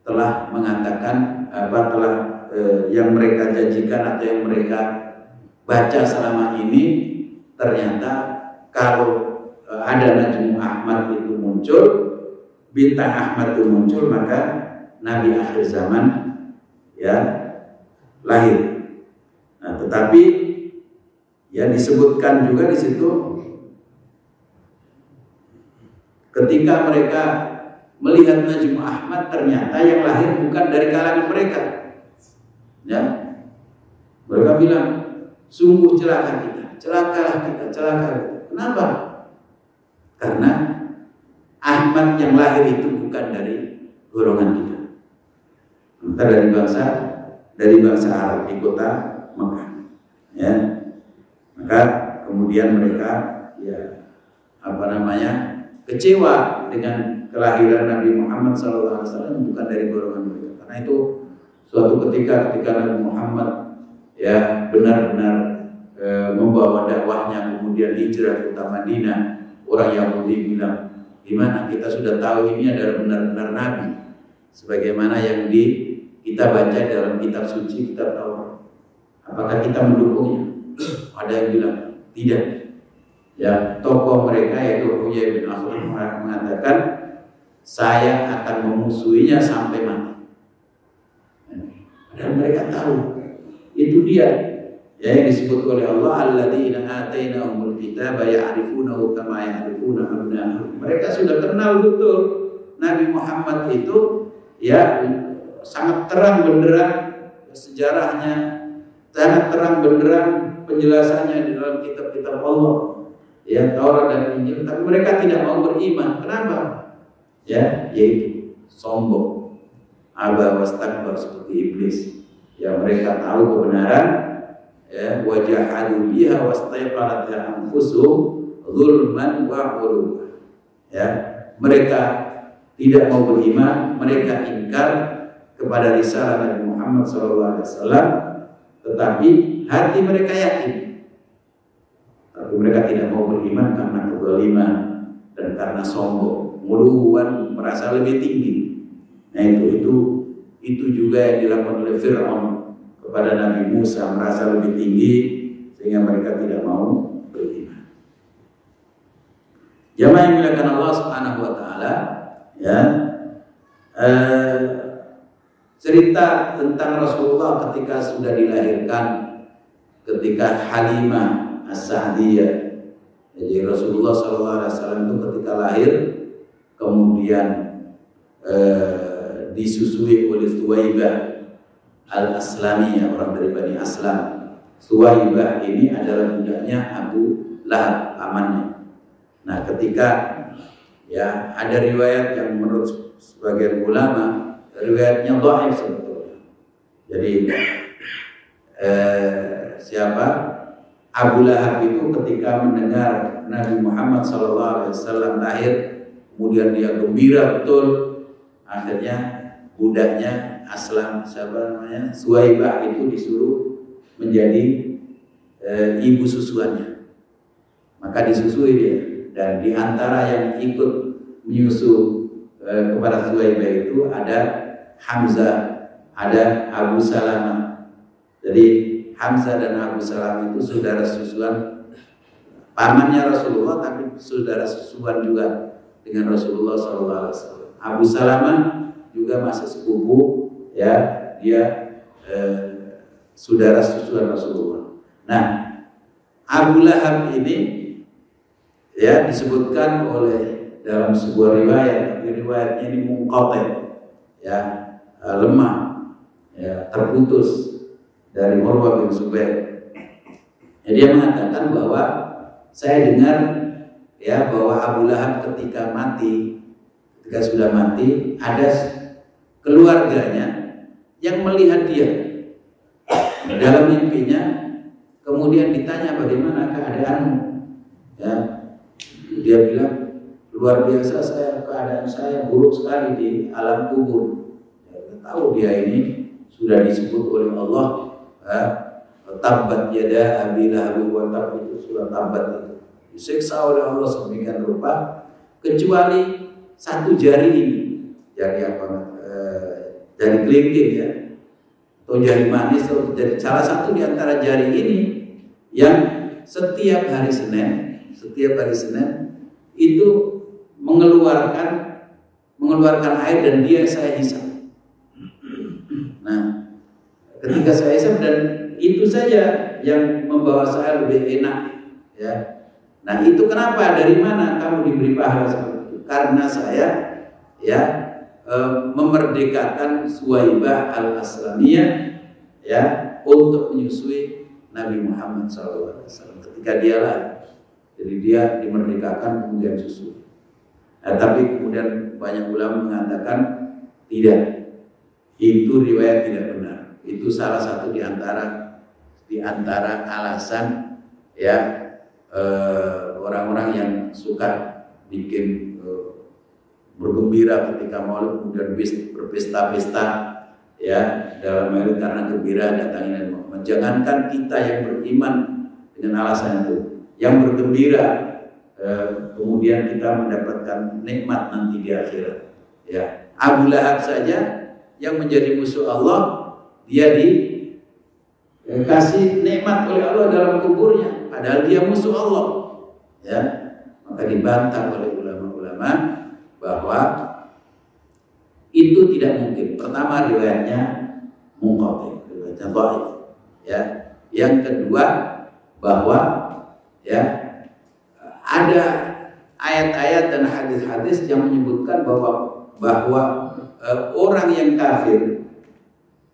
telah mengatakan yang mereka janjikan atau yang mereka baca selama ini, ternyata kalau ada Najmu Ahmad itu muncul, bintang Ahmad itu muncul, maka Nabi akhir zaman ya lahir. Nah, tetapi ya disebutkan juga di situ ketika mereka melihat Najmu Ahmad, ternyata yang lahir bukan dari kalangan mereka. Ya, mereka bilang, sungguh celaka kita, celakalah kita, celaka. Kenapa? Karena Ahmad yang lahir itu bukan dari golongan kita. Kita dari bangsa Arab di kota Mekah. Ya, maka kemudian mereka ya kecewa dengan kelahiran Nabi Muhammad SAW bukan dari golongan mereka. Karena itu suatu ketika Nabi Muhammad ya benar-benar membawa dakwahnya, kemudian hijrah ke kota Madinah, orang Yahudi bilang, gimana kita sudah tahu ini adalah benar-benar Nabi, sebagaimana yang kita baca dalam kitab suci, kitab Taurat. Apakah kita mendukungnya? Ada yang bilang tidak. Ya, tokoh mereka yaitu Huyai bin Akhtab mengatakan, saya akan memusuhinya sampai mati. Dan mereka tahu itu dia yang disebut oleh Allah, alladzina atainahumul kitaba ya'rifunahu kama ya'rifuna abna'ahum. Mereka sudah kenal betul Nabi Muhammad itu ya, sangat terang benderang sejarahnya, sangat terang benderang penjelasannya di dalam kitab-kitab Allah, ya, Taurat dan Injil. Tapi mereka tidak mau beriman. Kenapa? Ya, yaitu sombong, aba wastakbar, seperti iblis. Ya, mereka tahu kebenaran, ya, wajahadu biha wastaiqanatha anfusuhum zulman wa uluwa. Ya, mereka tidak mau beriman, mereka ingkar kepada risalah Nabi Muhammad SAW, tetapi hati mereka yakin. Tapi mereka tidak mau beriman karena kezaliman dan karena sombong, muluwan, merasa lebih tinggi. Nah, itu juga yang dilakukan oleh Fir'aun kepada Nabi Musa, merasa lebih tinggi sehingga mereka tidak mau beriman. Jamaah yang dimuliakan Allah Subhanahu wa taala, ya. Cerita tentang Rasulullah ketika sudah dilahirkan, ketika Halimah As-Sa'diyah, jadi Rasulullah SAW itu ketika lahir kemudian disusui oleh Suwaibah Al-Aslamiyah, orang dari Bani Aslam. Suwaibah ini adalah budaknya Abu Lahab, pamannya. Nah, ketika ya ada riwayat yang menurut sebagian ulama riwayatnya dhaif sebetulnya. Jadi siapa Abu Lahab itu ketika mendengar Nabi Muhammad SAW lahir, kemudian dia gembira betul. Akhirnya budaknya Aslam, siapa namanya, Suwaibah itu disuruh menjadi ibu susuannya. Maka disusui dia, dan di antara yang ikut menyusu kepada Suwaibah itu ada Hamzah, ada Abu Salamah. Jadi Hamzah dan Abu Salamah itu saudara susuan pamannya Rasulullah, tapi saudara susuan juga dengan Rasulullah SAW. Abu Salamah juga masih sepupu, ya, dia saudara susuan Rasulullah. Nah, Abu Lahab ini ya disebutkan oleh dalam sebuah riwayat, tapi riwayatnya ini munqati', ya, lemah, ya, terputus dari Urwah bin Zubair. Ya, dia mengatakan bahwa saya dengar ya bahwa Abu Lahab ketika sudah mati, ada keluarganya yang melihat dia dalam mimpinya, kemudian ditanya bagaimana keadaanmu, ya, dia bilang luar biasa, keadaan saya buruk sekali di alam kubur. Ya, tahu dia ini sudah disebut oleh Allah, tabbat yada Abi Lahab wa tab, itu surah Tabbat itu disiksa oleh Allah sedemikian rupa, kecuali satu jari ini, jari apa? Jari kelingking, ya, atau jari manis, atau jari, salah satu di antara jari ini yang setiap hari Senin itu mengeluarkan air dan dia saya hisap. Nah, ketika saya hisap, dan itu saja yang membawa saya lebih enak, ya. Nah, itu kenapa? Dari mana kamu diberi pahala seperti itu? Karena saya, ya, memerdekakan Suwaibah al-Aslamiyah, ya, untuk menyusui Nabi Muhammad SAW ketika dia lahir. Jadi dia dimerdekakan kemudian susu. Nah, tapi kemudian banyak ulama mengatakan tidak, itu riwayat tidak benar. Itu salah satu di antara alasan, ya, orang-orang yang suka bikin bergembira ketika Maulid, kemudian berpesta-pesta, ya, dalam hal karena gembira datangi Nabi Muhammad. Jangankan kita yang beriman dengan alasan itu, yang bergembira kemudian kita mendapatkan nikmat nanti di akhirat. Ya, Abu Lahab saja yang menjadi musuh Allah, dia dikasih nikmat oleh Allah dalam kuburnya, padahal dia musuh Allah. Ya, maka dibantah oleh ulama-ulama bahwa itu tidak mungkin. Pertama, riwayatnya munqati', riwayatnya dhaif. Ya, yang kedua bahwa, ya, ada ayat-ayat dan hadis-hadis yang menyebutkan bahwa orang yang kafir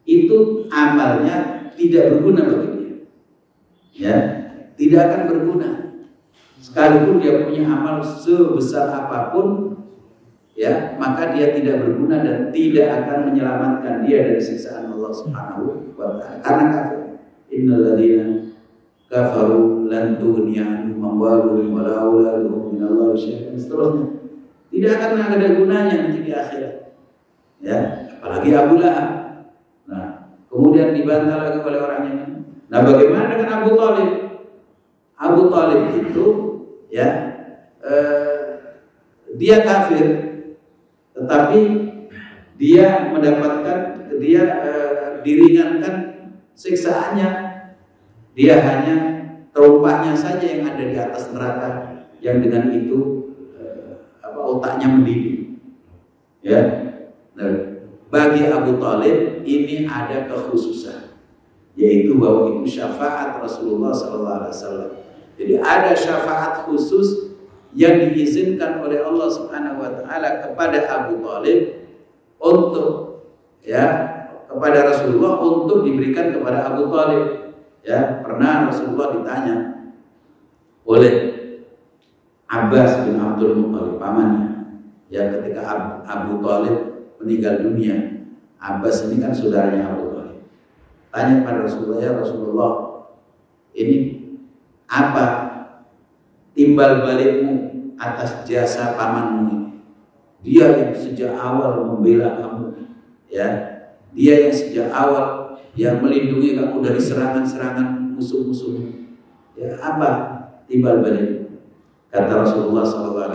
itu amalnya tidak berguna bagi dia, ya, tidak akan berguna sekalipun dia punya amal sebesar apapun, ya, maka dia tidak berguna dan tidak akan menyelamatkan dia dari siksaan Allah Subhanahu wa ta'ala karena kafir. Innal ladzina kafaru lan tughniya anhum amwaluhum wa la auladuhum minallahi syai'an, seterusnya. Tidak akan ada gunanya nanti di akhirat. Ya, apalagi Abu Lahab. Nah, kemudian dibantah lagi oleh orang yang. Nah, bagaimana dengan Abu Thalib? Abu Thalib itu, ya, dia kafir, tetapi dia diringankan siksaannya. Dia hanya terumpahnya saja yang ada di atas neraka, yang dengan itu otaknya mendidih. Ya, nah, bagi Abu Thalib ini ada kekhususan, yaitu bahwa itu syafaat Rasulullah SAW. Jadi ada syafaat khusus yang diizinkan oleh Allah Subhanahu wa ta'ala kepada Abu Thalib untuk, ya, kepada Rasulullah untuk diberikan kepada Abu Thalib. Ya, pernah Rasulullah ditanya oleh Abbas bin Abdul Muttalib, pamannya, ya, ketika Abu Thalib meninggal dunia. Abbas ini kan saudaranya Abu Thalib. Tanya pada Rasulullah, ya Rasulullah, ini Apa timbal balikmu atas jasa pamanmu ini? Dia yang sejak awal membela kamu, ya. Dia yang sejak awal yang melindungi kamu dari serangan-serangan musuh-musuhmu. Ya, apa timbal balik? Kata Rasulullah SAW,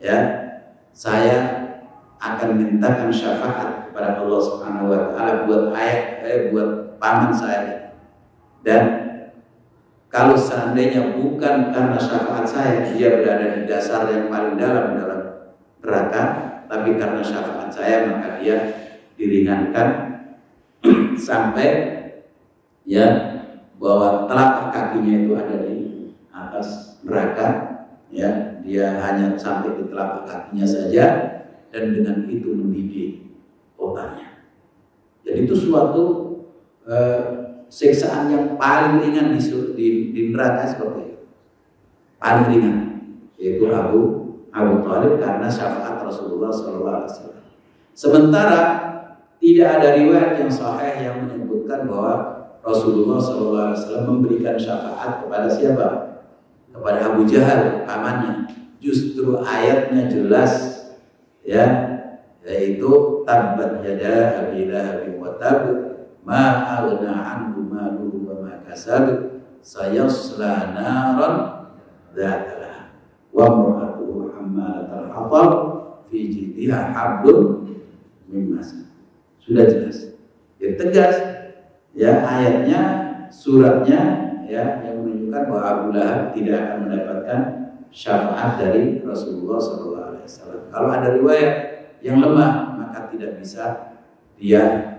ya, saya akan mintakan syafaat kepada Allah Subhanahu Wa Taala buat paman saya. Dan kalau seandainya bukan karena syafaat saya, dia berada di dasar yang paling dalam neraka, tapi karena syafaat saya maka dia diringankan sampai ya bahwa telapak kakinya itu ada di atas neraka, ya, dia hanya sampai di telapak kakinya saja, dan dengan itu mendidih otaknya. Jadi itu suatu siksaan yang paling ringan di neraka seperti itu, paling ringan, yaitu Abu Thalib karena syafaat Rasulullah SAW. Sementara tidak ada riwayat yang sahih yang menyebutkan bahwa Rasulullah SAW memberikan syafaat kepada siapa? Kepada Abu Jahal, pamannya. Justru ayatnya jelas, ya, yaitu tabbat yada abi lahabin wa tab ma aghna anhu maluhu wa ma kasab sayasla naran dzata lahab wa imra'atuhu hammalatal hatab fi jidha hablum min masad. Sudah jelas, ya, tegas, ya, ayatnya, suratnya, ya, yang menunjukkan bahwa Abu Lahab tidak akan mendapatkan syafaat dari Rasulullah SAW. Kalau ada riwayat yang lemah, maka tidak bisa dia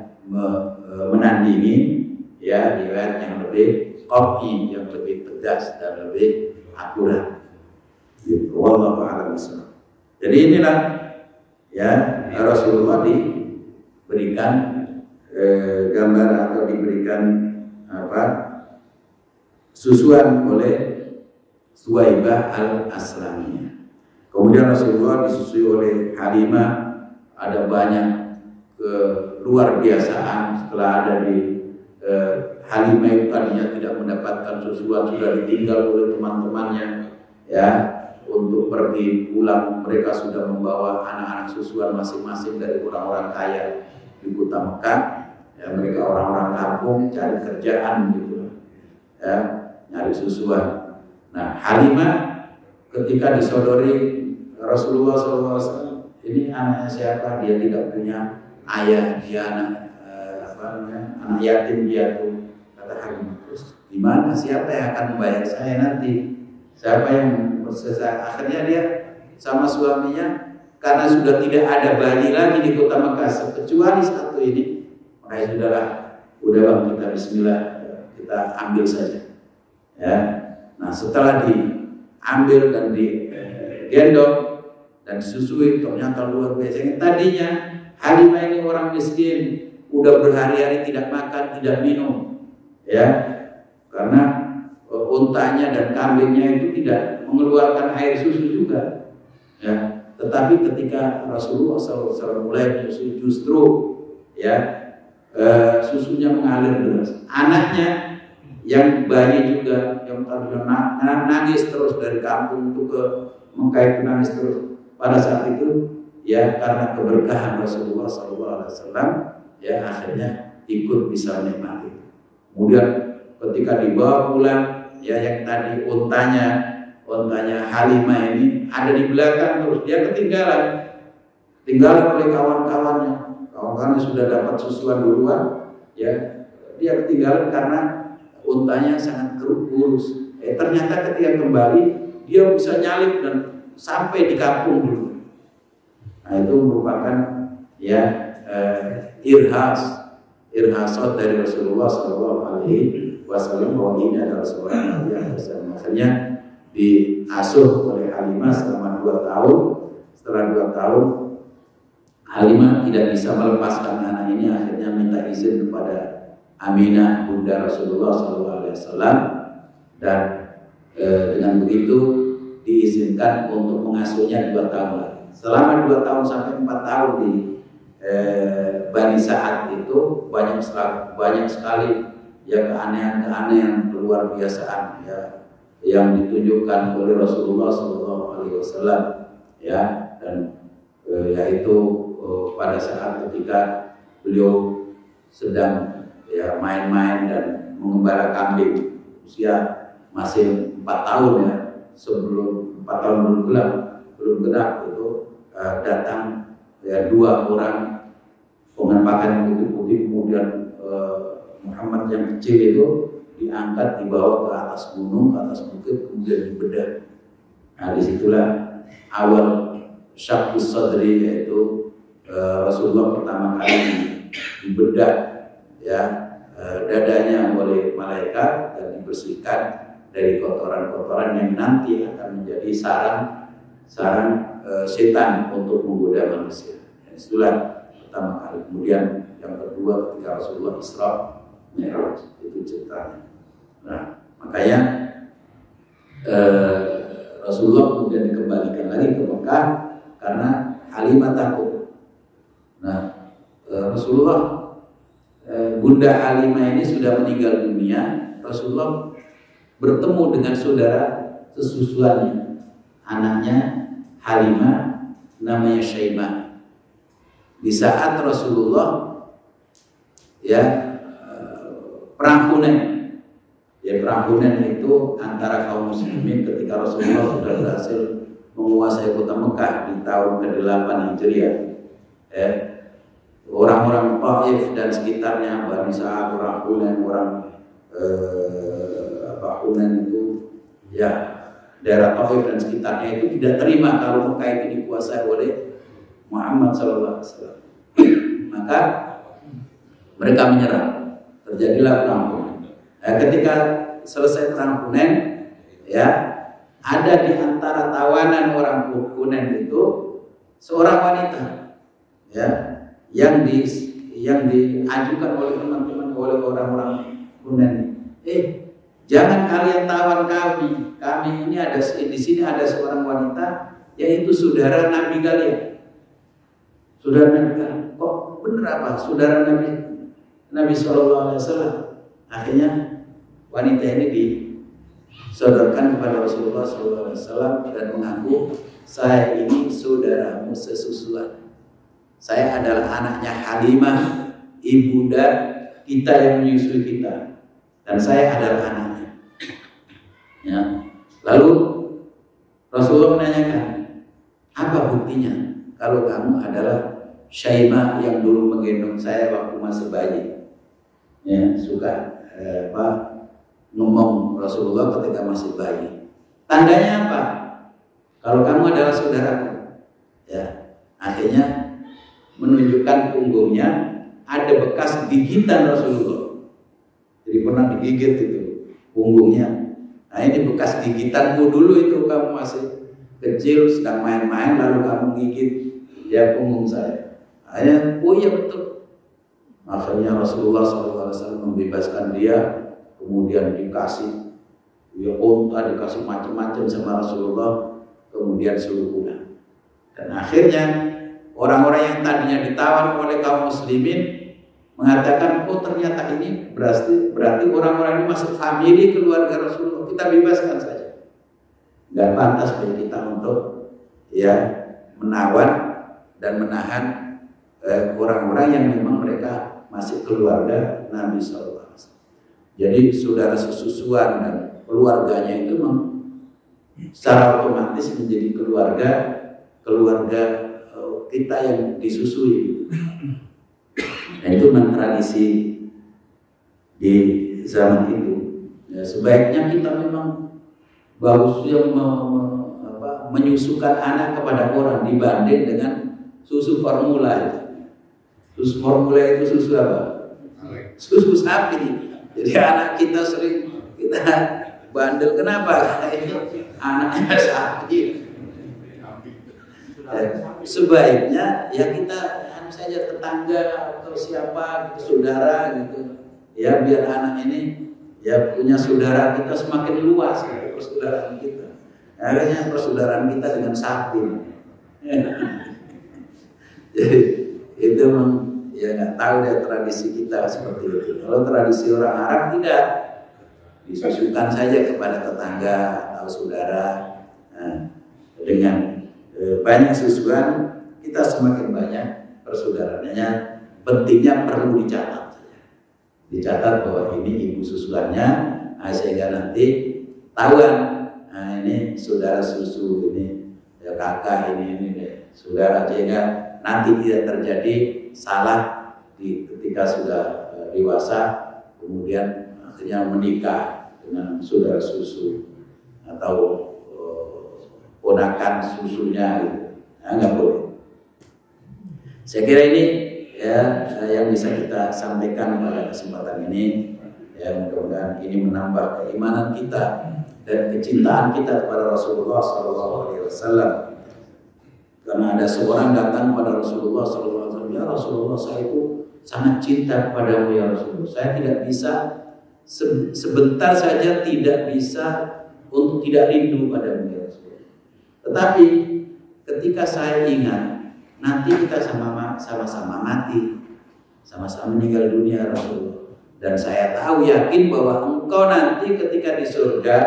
menandingi, ya, riwayat yang lebih qat'i, yang lebih tegas dan lebih akurat. Wallahu a'lam bishawab. Jadi inilah, ya, Rasulullah diberikan gambar atau diberikan susuan oleh Suwaibah al-Aslamiyah. Kemudian Rasulullah disusui oleh Halimah. Ada banyak luar biasaan setelah ada di Halimah itu tadinya tidak mendapatkan susuan, sudah ditinggal oleh teman-temannya, ya, untuk pergi pulang. Mereka sudah membawa anak-anak susuan masing-masing dari orang-orang kaya di kota Mekah, ya, mereka orang-orang kampung cari kerjaan gitu, ya, nyari susuan. Nah, Halimah ketika disodori Rasulullah SAW, ini anaknya siapa? Dia tidak punya ayah, dia anak anak yatim dia tuh. Kata Halimah, terus gimana? Siapa yang akan membayar saya nanti? Siapa yang akhirnya dia sama suaminya, karena sudah tidak ada bayi lagi di kota Mekah kecuali satu ini, makanya sudahlah, udah bang, kita Bismillah, kita ambil saja, ya. Nah, setelah diambil dan digendong dan disusui, ternyata luar biasa. Tadinya Halimah ini orang miskin, udah berhari-hari tidak makan, tidak minum, ya, karena untanya dan kambingnya itu tidak mengeluarkan air susu juga, ya. Tetapi ketika Rasulullah SAW mulai menyusui, justru, ya, susunya mengalir deras. Anaknya yang bayi juga, yang tadinya nangis terus dari kampung itu ke Mekah itu nangis terus. Pada saat itu, ya, karena keberkahan Rasulullah SAW, ya, akhirnya ikut bisa menikmati. Kemudian ketika dibawa pulang, ya, yang tadi untanya Halimah ini ada di belakang terus, dia ketinggalan oleh kawan-kawannya. Kawan-kawannya sudah dapat susuan duluan, ya, dia ketinggalan karena untanya sangat kurus. Ternyata ketika kembali dia bisa nyalip dan sampai di kampung dulu. Nah, itu merupakan, ya, irhasat dari Rasulullah SAW bahwa ini adalah seorang nabi yang besar. Makanya diasuh oleh Halimah selama 2 tahun. Setelah 2 tahun Halimah tidak bisa melepaskan anak ini, akhirnya minta izin kepada Aminah bunda Rasulullah SAW, dan dengan begitu diizinkan untuk mengasuhnya 2 tahun lagi. Selama 2 tahun sampai 4 tahun di Bani Sa'ad itu banyak sekali, ya, keanehan luar biasaan, ya, yang ditunjukkan oleh Rasulullah SAW, ya, dan yaitu pada saat ketika beliau sedang ya main-main dan mengembala kambing, usia masih 4 tahun ya, sebelum 4 tahun belum genap itu datang ya 2 orang dengan pakaian yang putih-putih, kemudian Muhammad yang kecil itu diangkat, dibawa ke atas gunung, ke atas bukit, kemudian dibedah. Nah, disitulah awal syaqqus sadri, yaitu Rasulullah pertama kali dibedah ya dadanya oleh malaikat dan dibersihkan dari kotoran-kotoran yang nanti akan menjadi sarang setan untuk menggoda manusia. Dan itulah pertama kali. Kemudian yang kedua ketika Rasulullah Isra Mi'raj, itu ceritanya. Nah, makanya Rasulullah kemudian dikembalikan lagi ke Mekah karena Halimah takut. Nah, Rasulullah Bunda Halimah ini sudah meninggal dunia. Rasulullah bertemu dengan saudara sesusuannya, anaknya Halimah, namanya Syaibah. Di saat Rasulullah ya perang Hunain. Ya, perang Hunain itu antara kaum muslimin ketika Rasulullah sudah berhasil menguasai kota Mekah di tahun ke-8 Hijriah. Orang-orang Taif dan sekitarnya, Bani Sa'ad, orang Hunain, Hunain itu ya daerah Taif dan sekitarnya itu tidak terima kalau Mekah itu dikuasai oleh Muhammad SAW. Maka mereka menyerang. Terjadilah perang Hunain. Ketika selesai perang Hunain, ya ada di antara tawanan orang Hunain itu seorang wanita, ya, yang diajukan oleh teman-teman, oleh orang-orang Hunain. Jangan kalian tawan kami. Kami ini ada di sini ada seorang wanita, yaitu saudara Nabi kalian. Saudara Nabi kalian. Kok bener apa? Saudara Nabi SAW. Akhirnya wanita ini disodorkan kepada Rasulullah SAW dan mengaku, saya ini saudaramu sesusuan. Saya adalah anaknya Halimah, ibunda kita yang menyusui kita, dan saya adalah anaknya. Ya. Lalu Rasulullah menanyakan, apa buktinya kalau kamu adalah Syaimah yang dulu menggendong saya waktu masih bayi? Ya, suka ngomong Rasulullah ketika masih bayi. Tandanya apa? Kalau kamu adalah saudaraku. Ya, akhirnya menunjukkan punggungnya ada bekas gigitan Rasulullah. Jadi pernah digigit itu punggungnya. Nah, ini bekas gigitanmu dulu itu, kamu masih kecil sedang main-main lalu kamu gigit ya punggung saya. Akhirnya, oh iya betul. Akhirnya Rasulullah SAW membebaskan dia, kemudian dikasih ya unta, dikasih macam-macam sama Rasulullah, kemudian suruh pulang. Dan akhirnya orang-orang yang tadinya ditawan oleh kaum muslimin mengatakan, oh ternyata ini berarti orang-orang ini masuk famili keluarga Rasulullah, kita bebaskan saja. Gak pantas bagi kita untuk ya menawan dan menahan orang-orang yang memang mereka masih keluarga Nabi SAW. Jadi saudara sesusuan dan keluarganya itu memang secara otomatis menjadi keluarga kita yang disusui. Nah, itu memang tradisi di zaman itu. Ya, sebaiknya kita memang bagusnya menyusukan anak kepada orang dibanding dengan susu formula. Susu formula itu susu apa? Susu sapi. Jadi anak kita sering kita bandel, kenapa? Ini anaknya sapi. Sebaiknya ya kita saja tetangga atau siapa saudara gitu ya, biar anak ini ya punya saudara kita semakin luas gitu, persaudaraan kita. Akhirnya persaudaraan kita dengan sapi. Jadi itu memang ya nggak tahu deh tradisi kita seperti itu. Kalau tradisi orang Arab tidak, disusukan saja kepada tetangga atau saudara. Nah, dengan banyak susuan kita semakin banyak persaudaraannya. Pentingnya perlu dicatat bahwa ini ibu susuannya, sehingga nanti tahuan, nah ini saudara susu, ini ya kakak, ini saudara, sehingga nanti tidak terjadi salah ketika sudah dewasa kemudian akhirnya menikah dengan saudara susu atau ponakan susunya gitu. Nah, nggak boleh. Saya kira ini ya yang bisa kita sampaikan pada kesempatan ini. Ya, mudah-mudahan ini menambah keimanan kita dan kecintaan kita kepada Rasulullah SAW. Karena ada seorang datang kepada Rasulullah SAW, ya Rasulullah, saya itu sangat cinta kepadamu ya Rasulullah. Saya tidak bisa sebentar saja tidak bisa untuk tidak rindu padamu ya Rasulullah. Tetapi ketika saya ingat nanti kita sama-sama mati, sama-sama meninggal dunia Rasulullah. Dan saya tahu yakin bahwa engkau nanti ketika di surga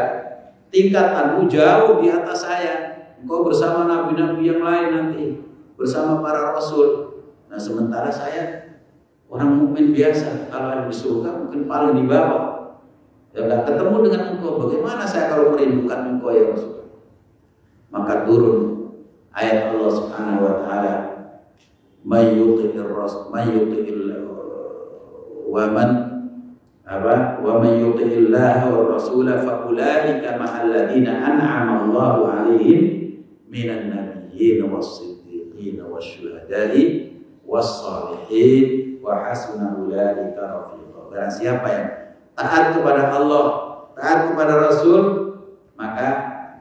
tingkatanmu jauh di atas saya. Engkau bersama nabi-nabi yang lain nanti, bersama para rasul. Nah sementara saya orang mukmin biasa, kalau ada di surga mungkin paling di bawah. Ya nggak ketemu dengan engkau. Bagaimana saya kalau merindukan engkau ya Rasul? Maka turun ayat Allah Subhanahu wa taala, may yuti'ir rasul wa man yuti'illaha wa rasula fa ulaika ma'al ladzina an'ama Allahu 'alaihim minan nabiyyin was-siddiqin wasyuhada'i was-shalihin wa hasuna ulaika rafiqa. Barang siapa yang taat kepada Allah, taat kepada Rasul, maka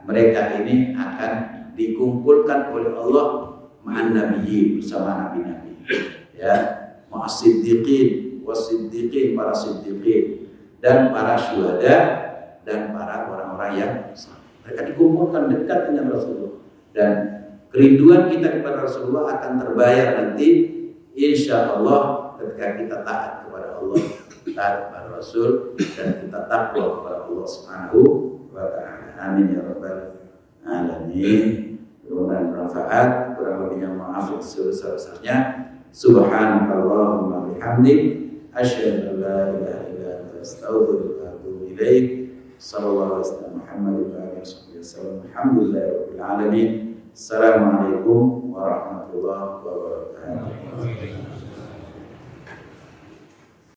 mereka ini akan dikumpulkan oleh Allah ma'an nabiyyin, bersama nabi-nabi, ya, ma'as-siddiqin was-siddiqin, para siddiqin, dan para syuhada, dan para orang-orang yang saleh. Mereka dikumpulkan dekat dengan Rasulullah, dan kerinduan kita kepada Rasulullah akan terbayar nanti insya Allah ketika kita taat kepada Allah, taat kepada Rasul, dan kita takwa kepada Allah Subhanahu wa ta'ala. Amin ya rabbal alamin. Mudah-mudahan bermanfaat. Kurang lebihnya maaf sebesar-besarnya. Subhanakallahumma bihamdik, asyhadu an la ilaha illa anta, astaghfiruka wa atubu ilaik. Sallallahu alaihi wasallam Muhammad wa alihi wasallam. Alhamdulillahirabbil alamin. Assalamualaikum warahmatullahi wabarakatuh.